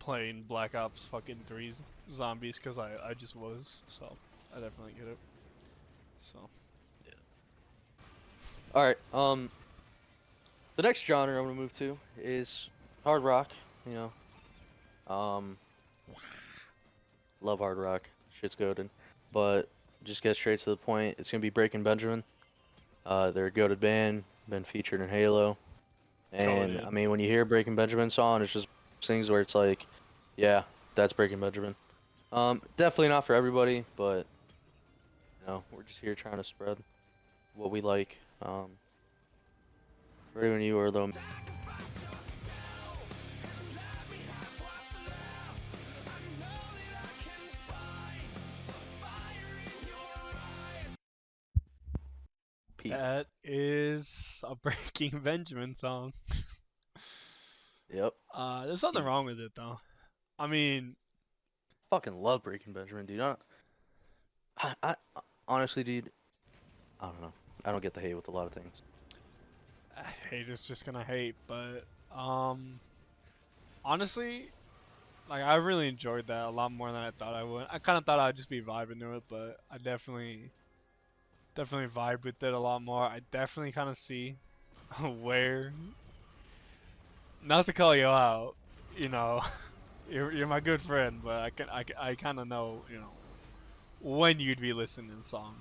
playing Black Ops fucking 3 zombies because I just was. So I definitely get it. So All right. The next genre I'm gonna move to is hard rock. You know, love hard rock. Shit's goated. But just get straight to the point. It's gonna be Breaking Benjamin. They're a goated band, been featured in Halo. And goated. I mean, when you hear Breaking Benjamin song, it's just things where it's like, yeah, that's Breaking Benjamin. Definitely not for everybody, but you know, we're just here trying to spread what we like. Ready when you are though. Peak. That is a Breaking Benjamin song. Yep. There's nothing Peak. wrong with it though. I mean, Fucking love Breaking Benjamin, dude. I honestly, dude, I don't know. I don't get the hate with a lot of things. haters just gonna hate, but honestly, like I really enjoyed that a lot more than I thought I would. I kind of thought I'd just be vibing to it, but I definitely vibe with it a lot more. I definitely kind of see where, not to call you out, you know, you're my good friend, but I kind of know, you know, when you'd be listening to the song,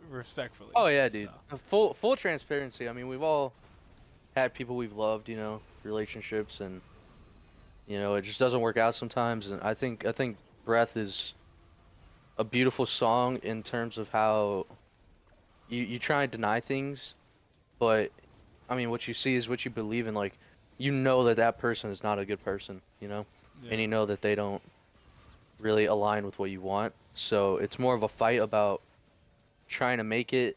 respectfully. Oh yeah, dude. So. Full transparency. I mean, we've all had people we've loved, you know, relationships, and you know, it just doesn't work out sometimes. And I think Breath is a beautiful song in terms of how you try and deny things, but I mean, what you see is what you believe in. Like, you know that that person is not a good person, you know, and Yeah. you know that they don't really align with what you want. So it's more of a fight about trying to make it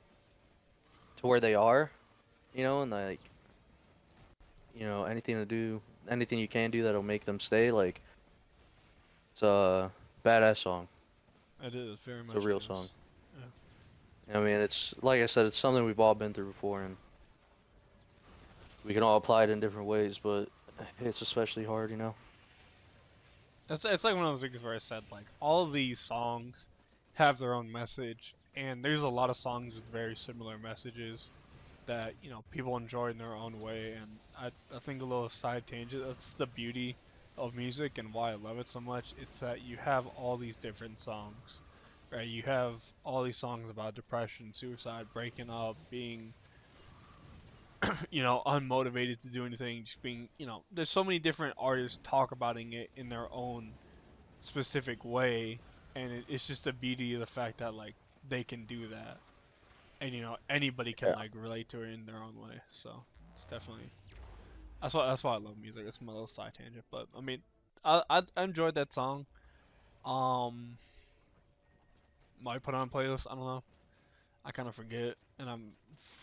to where they are, you know, and like, you know, anything you can do that'll make them stay. Like, it's a badass song. It is very It's a much real is. song. Yeah. I mean, it's like I said, it's something we've all been through before, and we can all apply it in different ways, but it's especially hard, you know. It's like one of those things where I said like all of these songs have their own message, and there's a lot of songs with very similar messages that you know people enjoy in their own way. And I think a little side tangent. That's the beauty of music and why I love it so much. It's that you have all these different songs, right? You have all these songs about depression, suicide, breaking up, being you know, unmotivated to do anything, just being, you know, there's so many different artists talk about it in their own specific way, and it's just the beauty of the fact that like they can do that, and you know anybody can Yeah. like relate to it in their own way. So it's definitely that's why I love music. It's my little side tangent, but I mean, I enjoyed that song. Um, might put it on a playlist. I don't know. I kind of forget, and I'm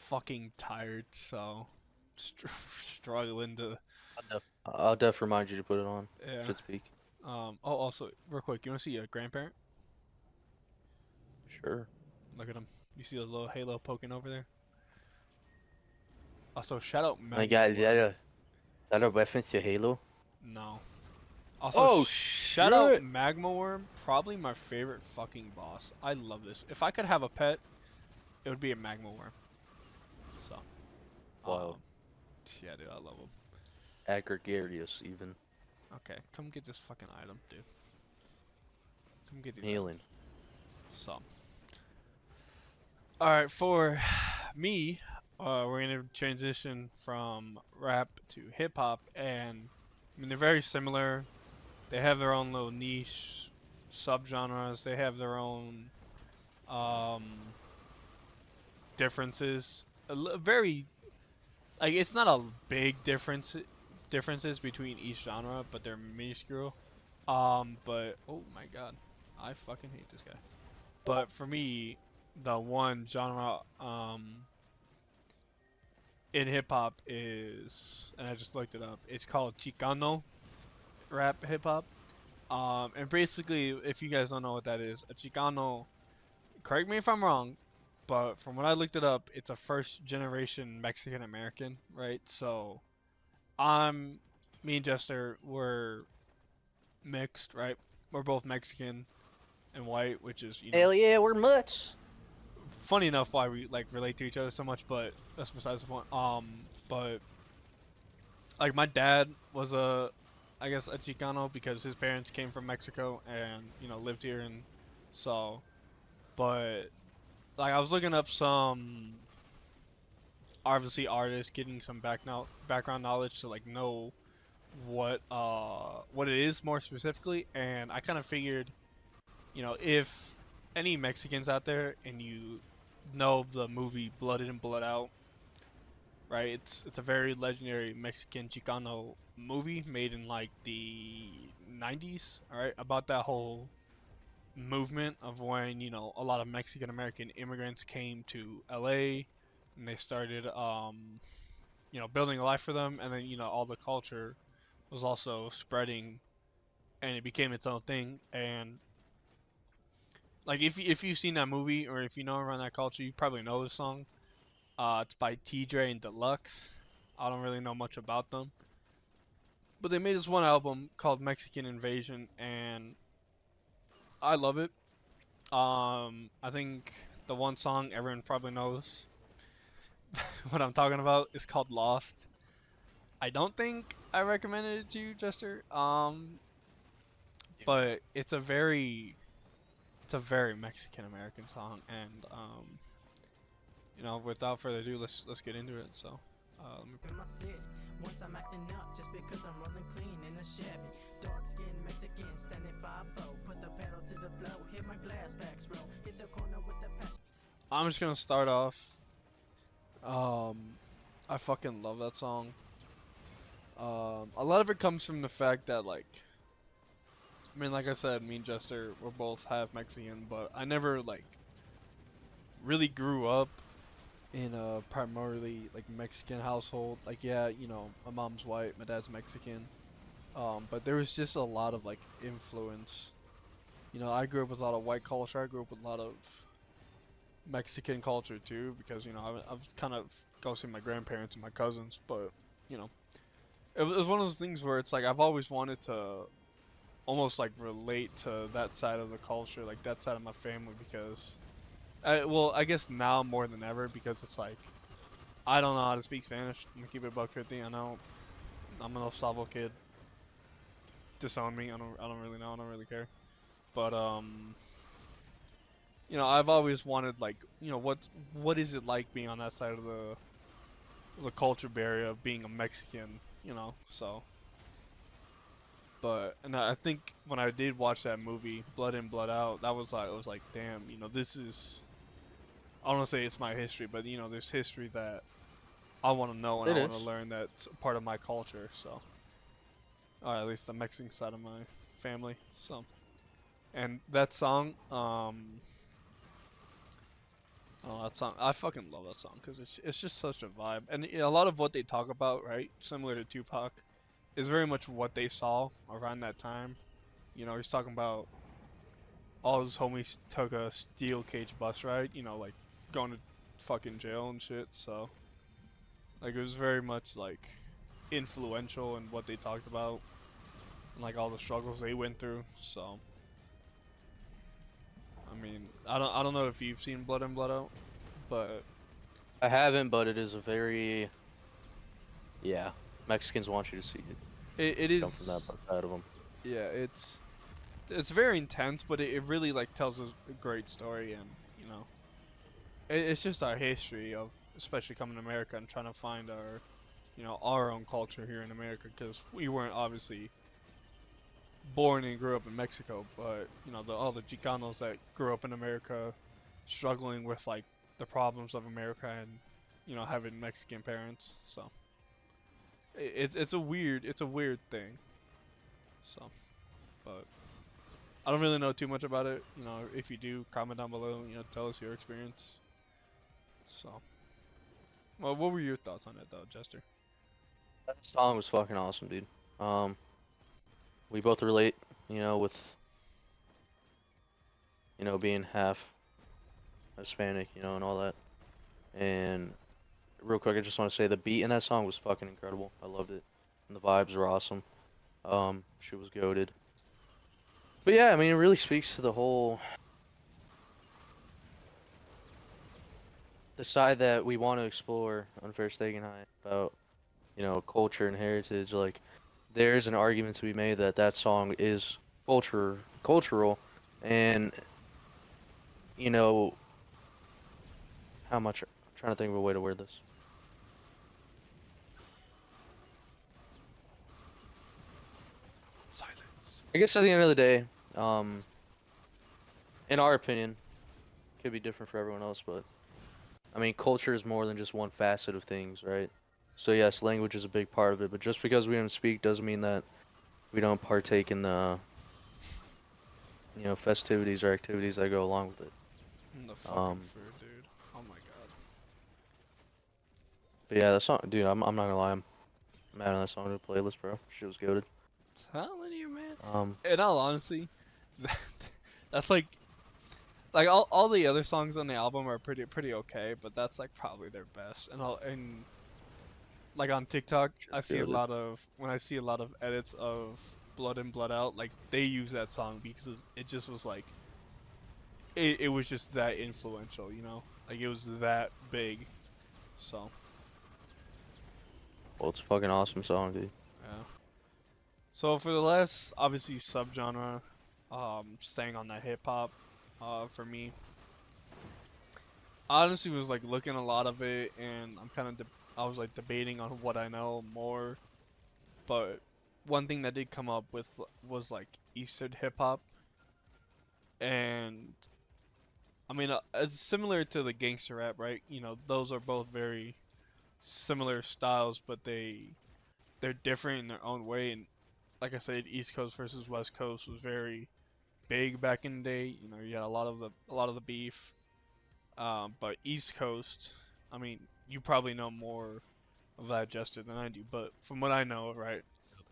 fucking tired, so struggling to. I'll def remind you to put it on. Yeah. Should speak. Oh, also, real quick, you want to see a grandparent? Sure. Look at him. You see the little halo poking over there? Also, shout out My Magma God, Worm. that a reference to Halo? No. Also, Oh shout out shit! Magma Worm. Probably my favorite fucking boss. I love this. If I could have a pet, it would be a Magma Worm. So. Wild. Um, yeah, dude, I love him. Gregarious even. Okay, come get this fucking item, dude. Come get these Healing. So. Alright, for me, we're gonna transition from rap to hip hop, and I mean they're very similar. They have their own little niche subgenres. They have their own um, differences. Very like it's not a big differences between each genre, but they're minuscule. But oh my god, I fucking hate this guy. But for me, the one genre in hip hop is, and I just looked it up. It's called Chicano rap hip hop. And basically, if you guys don't know what that is, a Chicano, correct me if I'm wrong, but from what I looked it up, it's a first generation Mexican American, right? So, I'm, me and Jester, were mixed, right? We're both Mexican and white, which is, Hell yeah, we're mutts. funny enough why we like relate to each other so much, but that's besides the point. But like my dad was I guess a Chicano because his parents came from Mexico and lived here, and so, but like I was looking up some obviously artists, getting some background knowledge to like know what it is more specifically, and I kind of figured, if any Mexicans out there and you know the movie Blood In and Blood Out, right? It's a very legendary Mexican Chicano movie made in like the 90s, all right, about that whole movement of when, a lot of Mexican American immigrants came to LA and they started building a life for them, and then, all the culture was also spreading and it became its own thing. And like if you've seen that movie or if you know around that culture, you probably know the song. It's by TJ and Deluxe. I don't really know much about them, but they made this one album called Mexican Invasion, and I love it. I think the one song everyone probably knows what I'm talking about is called Lost. I don't think I recommended it to you, Jester. But it's a very Mexican American song, and without further ado, let's get into it. So, let me In my city, once I'm acting up just because I'm rolling clean in a Chevy. Dark skin Mexican, standing 5'0". Put the pedal to the floor, hit my glass backs roll, hit the corner with the passion. I'm just gonna start off. I fucking love that song. A lot of it comes from the fact that like I said, me and Jester we're both half Mexican, but I never really grew up in a primarily Mexican household. Like, yeah, my mom's white, my dad's Mexican. But there was just a lot of influence. I grew up with a lot of white culture. I grew up with a lot of Mexican culture too, because I've kind of go see my grandparents and my cousins. But it was one of those things where it's like I've always wanted to almost relate to that side of the culture, like that side of my family, because I guess now more than ever, because it's like I don't know how to speak Spanish. I'm gonna keep it $1.50. I know I'm an El Salvo kid. Disown me. I don't really know. I don't really care. But I've always wanted what is it like being on that side of the culture barrier of being a Mexican. So. But and I think when I did watch that movie, Blood In, Blood Out, that was like, I was like, damn, this is, I don't want to say it's my history, but there's history that I want to know and It I want to is. learn that's part of my culture. So, or at least the Mexican side of my family. So, and that song, oh, that song, I fucking love that song because it's just such a vibe, and a lot of what they talk about, right, similar to Tupac, is very much what they saw around that time. He's talking about all his homies took a steel cage bus ride, going to fucking jail and shit. So, it was very much influential in what they talked about and all the struggles they went through. So, I mean, I don't know if you've seen Blood In, Blood Out, but I haven't, but it is a very, yeah, Mexicans want you to see it. it Come from that is, side of them. yeah, it's very intense, but it really tells a great story, and it's just our history of especially coming to America and trying to find our, our own culture here in America, because we weren't obviously born and grew up in Mexico, but all the Chicanos that grew up in America, struggling with like the problems of America and having Mexican parents. So it's a weird thing. So, but I don't really know too much about it. If you do, comment down below. Tell us your experience. So, well, what were your thoughts on it though, Jester? That song was fucking awesome, dude. We both relate, with being half Hispanic, and all that. And real quick, I just want to say the beat in that song was fucking incredible. I loved it, and the vibes were awesome. She was goated. But yeah, I mean, it really speaks to the side that we want to explore on First Take and High about, culture and heritage. Like, there's an argument to be made that that song is cultural, and how much. I'm trying to think of a way to word this. Silence. I guess at the end of the day, in our opinion, could be different for everyone else, but I mean, culture is more than just one facet of things, right? So yes, language is a big part of it, but just because we don't speak doesn't mean that we don't partake in the, festivities or activities that go along with it. The fucking food, dude. Oh my god. But yeah, that song, dude, I'm not gonna lie, I'm mad on that song to the playlist, bro. Shit was goated. Telling you, man. Um, In all honesty, that's like all the other songs on the album are pretty okay, but that's like probably their best. And like on TikTok, I see a goated. lot of when I see a lot of edits of Blood In Blood Out, like they use that song because it just was like it was just that influential, like it was that big. So Well, it's a fucking awesome song, dude. yeah. So for the last obviously subgenre, staying on that hip hop, for me, I honestly was like looking a lot of it, and I was like debating on what I know more, but one thing that did come up with was like Eastern hip hop, and I mean it's similar to the gangster rap, right? Those are both very similar styles, but they're different in their own way. And like I said, East Coast versus West Coast was very big back in the day. You had a lot of the beef. But East Coast, I mean, you probably know more of that, Jester, than I do. But from what I know, right,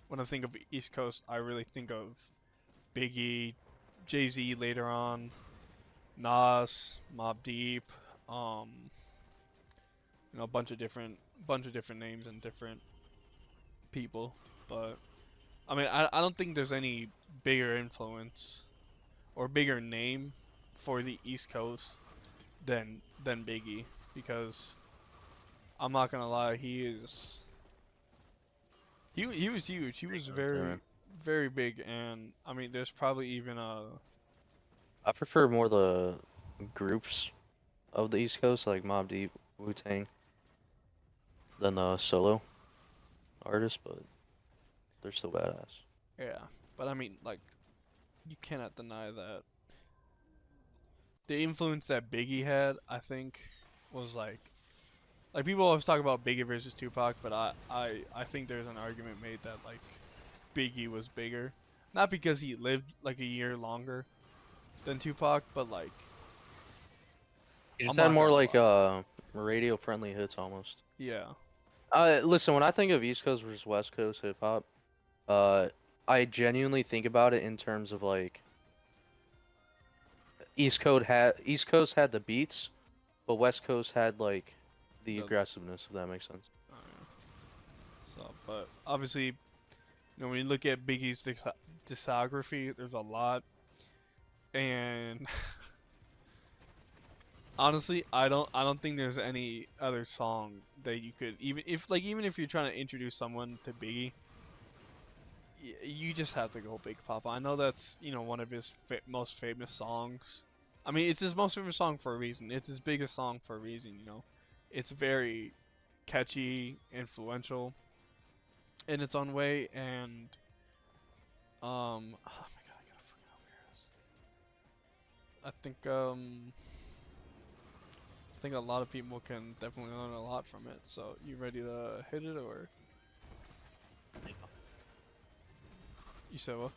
when I think of East Coast, I really think of Biggie, Jay-Z later on, Nas, Mobb Deep, a bunch of different names and different people. But I mean, I don't think there's any bigger influence or bigger name for the East Coast than Biggie, because I'm not gonna lie, he was huge. He was very big, and I mean, there's probably even I prefer more the groups of the East Coast, like Mobb Deep, Wu-Tang, than the solo artists, but they're still badass. yeah, but I mean, like, you cannot deny that the influence that Biggie had, I think, was like people always talk about Biggie versus Tupac, but I think there's an argument made that like Biggie was bigger, not because he lived like a year longer than Tupac, but like It's I'm had not more gonna like lie. radio friendly hits almost. Yeah, Listen, when I think of East Coast versus West Coast hip hop, I genuinely think about it in terms of like East Coast had the beats, but West Coast had like the the, aggressiveness, if that makes sense. so but obviously, when you look at Biggie's discography, there's a lot, and honestly, I don't think there's any other song that you could, even if you're trying to introduce someone to Biggie, you just have to go Big Papa. I know that's one of his most famous songs. I mean, it's his most famous song for a reason. It's his biggest song for a reason. it's very catchy, influential in its own way, and oh my god, I gotta fucking know where it is. I think a lot of people can definitely learn a lot from it. So you ready to hit it, or you said what?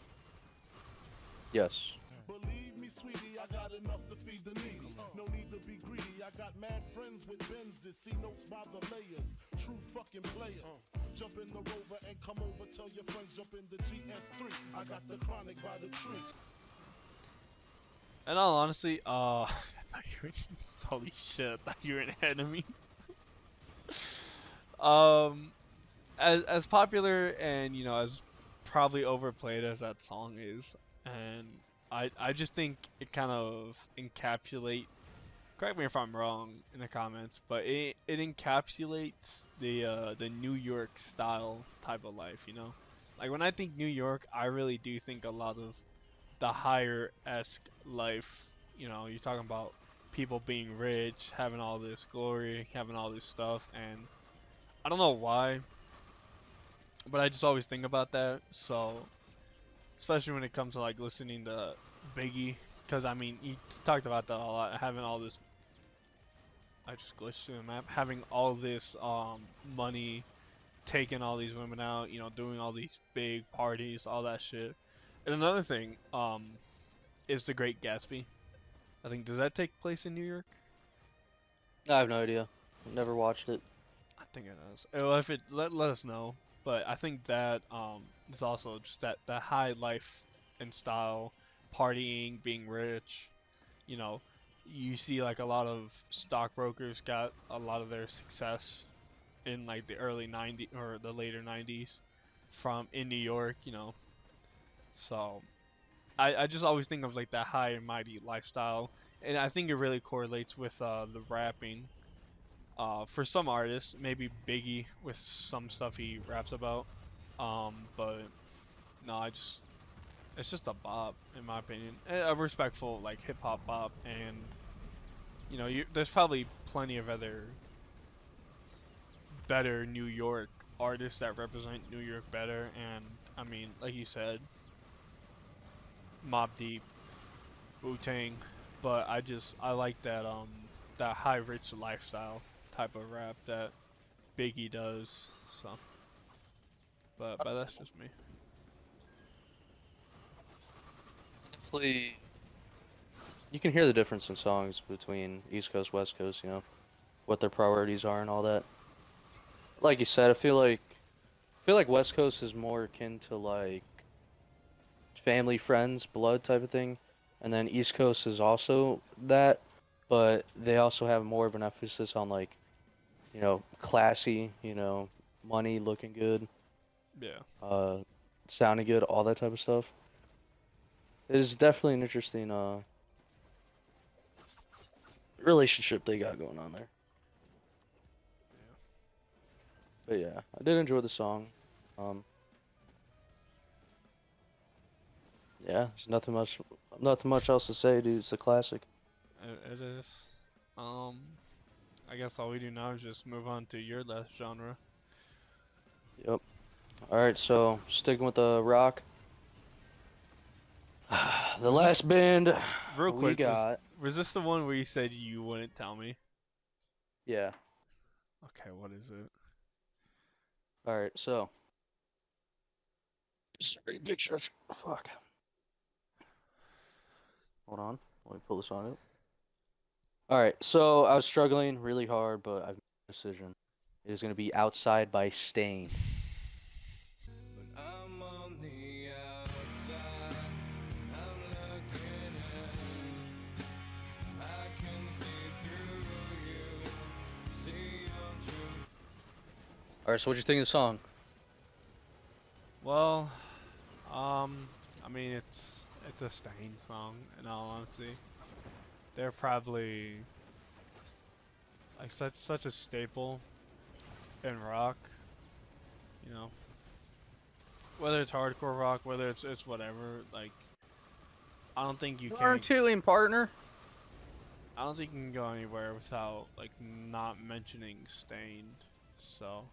Yes. Believe me, sweetie, I got enough to feed the needy. No need to be greedy. I got mad friends with Benzes. See notes by the layers. True fucking players. Jump in the Rover and come over. Tell your friends jump in the GF3. I got the chronic by the tree. In all honesty, I thought you were holy shit, I thought you were an enemy. As popular and as probably overplayed as that song is, and I just think it kind of encapsulate. Correct me if I'm wrong in the comments, but it encapsulates the New York style type of life. Like when I think New York, I really do think a lot of the higher-esque life. You're talking about people being rich, having all this glory, having all this stuff, and I don't know why, but I just always think about that. So, especially when it comes to like listening to Biggie, because I mean, he talked about that a lot, having all this. I just glitched through the map. Having all this money, taking all these women out, doing all these big parties, all that shit. And another thing, is The Great Gatsby. I think, does that take place in New York? I have no idea. Never watched it. I think it does. Well, if it let us know. But I think that is also just that high life and style, partying, being rich. You see like a lot of stockbrokers got a lot of their success in like the early '90s or the later '90s from in New York. So I just always think of like that high and mighty lifestyle, and I think it really correlates with the rapping. For some artists, maybe Biggie with some stuff he raps about, but no, it's just a bop in my opinion, a respectful like hip hop bop, and there's probably plenty of other better New York artists that represent New York better, and I mean, like you said, Mobb Deep, Wu-Tang, but I like that high rich lifestyle type of rap that Biggie does. So, but that's just me. Definitely, you can hear the difference in songs between East Coast, West Coast. What their priorities are and all that. Like you said, I feel like West Coast is more akin to like family, friends, blood type of thing, and then East Coast is also that, but they also have more of an emphasis on like, classy, money, looking good, Yeah. sounding good, all that type of stuff. It is definitely an interesting relationship they got going on there. But yeah, I did enjoy the song. Um, yeah, there's nothing much else to say, dude. It's a classic. It is. I guess all we do now is just move on to your last genre. Yep. All right, so sticking with the rock. The Was last band Real we quick, got. was this the one where you said you wouldn't tell me? Yeah. Okay, what is it? All right, so. Sorry, big stretch. Fuck. Hold on. Let me pull this on up. All right, so I was struggling really hard, but I've made a decision. It is going to be Outside by Stain. I'm on the outside. I'm looking in. I can see through you. See your truth. All right, so what'd you think of the song? Well, I mean it's a Stain song in all honesty. They're probably like such a staple in rock, whether it's hardcore rock, whether it's whatever. Like, I don't think you can. Arm partner. I don't think you can go anywhere without like not mentioning Stained. So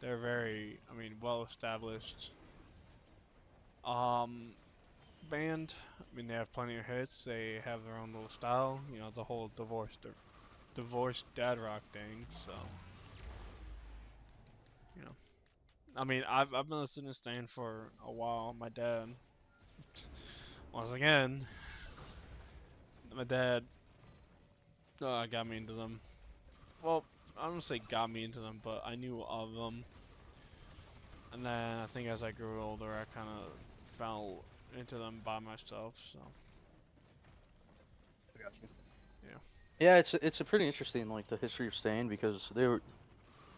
they're very, I mean, well established band. I mean, they have plenty of hits. They have their own little style. You know, the whole divorced dad rock thing. So you know, I mean, I've been listening to Stained for a while. My dad, once again, my dad got me into them. Well, I don't say got me into them, but I knew of them. And then I think as I grew older, I kind of fell into them by myself. So I got you. yeah, Yeah, it's a pretty interesting like the history of Stain because they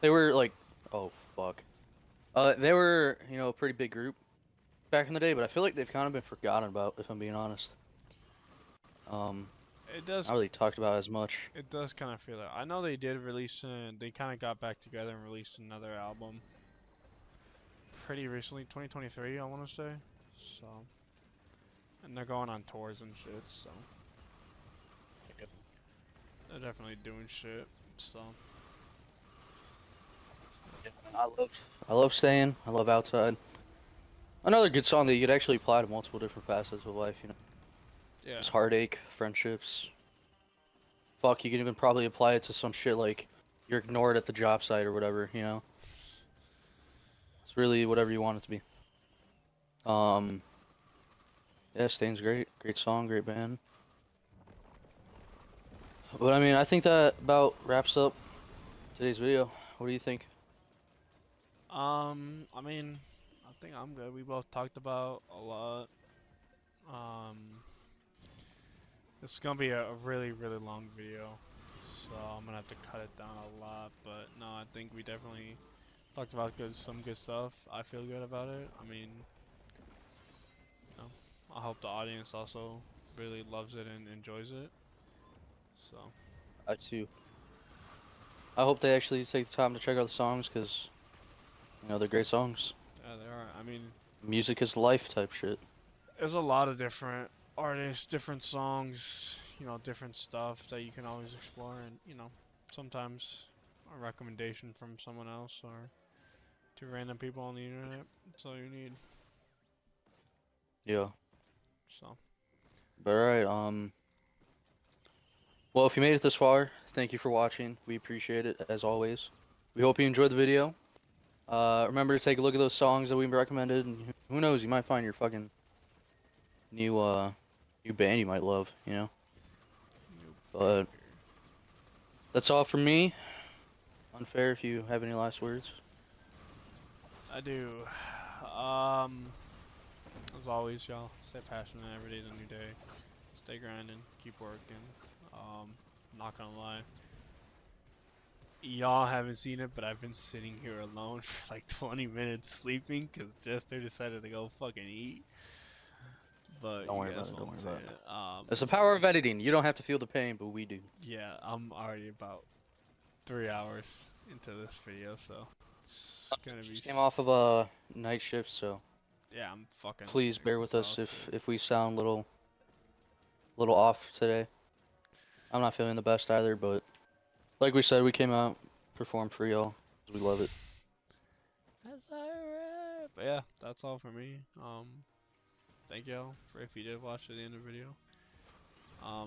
were like, oh fuck, they were, you know, a pretty big group back in the day, but I feel like they've kind of been forgotten about, if I'm being honest. it does. Not really talked about as much. It does kind of feel that. I know they did release. They kind of got back together and released another album pretty recently, 2023, I want to say. So, and they're going on tours and shit. So, they're definitely doing shit. So, I love Stain. I love Outside. Another good song that you could actually apply to multiple different facets of life, you know. yeah, Just heartache, friendships. Fuck, you can even probably apply it to some shit like you're ignored at the job site or whatever, you know. It's really whatever you want it to be. Yeah, Stain's great. Great song, great band. But I mean, I think that about wraps up today's video. What do you think? I mean, I think I'm good. We both talked about a lot. Um, it's gonna be a really, really long video, so I'm gonna have to cut it down a lot. But no, I think we definitely talked about some good stuff. I feel good about it. I mean, you know, I hope the audience also really loves it and enjoys it. So I too. I hope they actually take the time to check out the songs because, you know, they're great songs. yeah, there are. I mean, Music is life type shit. there's a lot of different artists, different songs, you know, different stuff that you can always explore, and you know, sometimes a recommendation from someone else or two random people on the internet. That's all you need. Yeah. So But alright, well, if you made it this far, thank you for watching. We appreciate it, as always. We hope you enjoyed the video. Remember to take a look at those songs that we recommended, and who knows, you might find your fucking new band you might love, you know? But that's all from me. Unfair if you have any last words. I do. As always, y'all, stay passionate. Every day's a new day. Stay grinding. Keep working. Not gonna lie. Y'all haven't seen it, but I've been sitting here alone for like 20 minutes sleeping because Jester decided to go fucking eat. But Don't you worry guys about it, don't won't worry see about it. It's the power of editing. You don't have to feel the pain, but we do. Yeah, I'm already about 3 hours into this video, so it's gonna be. Just came off of a night shift, so Yeah, I'm fucking. please bear with us exhausted. if we sound little off today. I'm not feeling the best either, but like we said, we came out, performed for y'all. We love it. That's alright. But yeah, that's all for me. Thank y'all for if you did watch to the end of the video.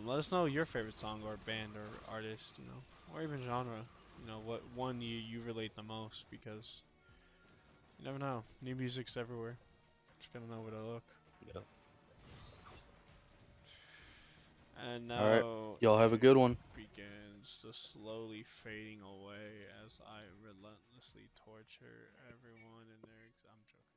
Let us know your favorite song or band or artist, you know, or even genre. You know, what one you relate the most, because you never know. New music's everywhere. Just gotta know where to look. Yeah. And All right, now y'all have a good one. begins the slowly fading away as I relentlessly torture everyone in their I'm joking.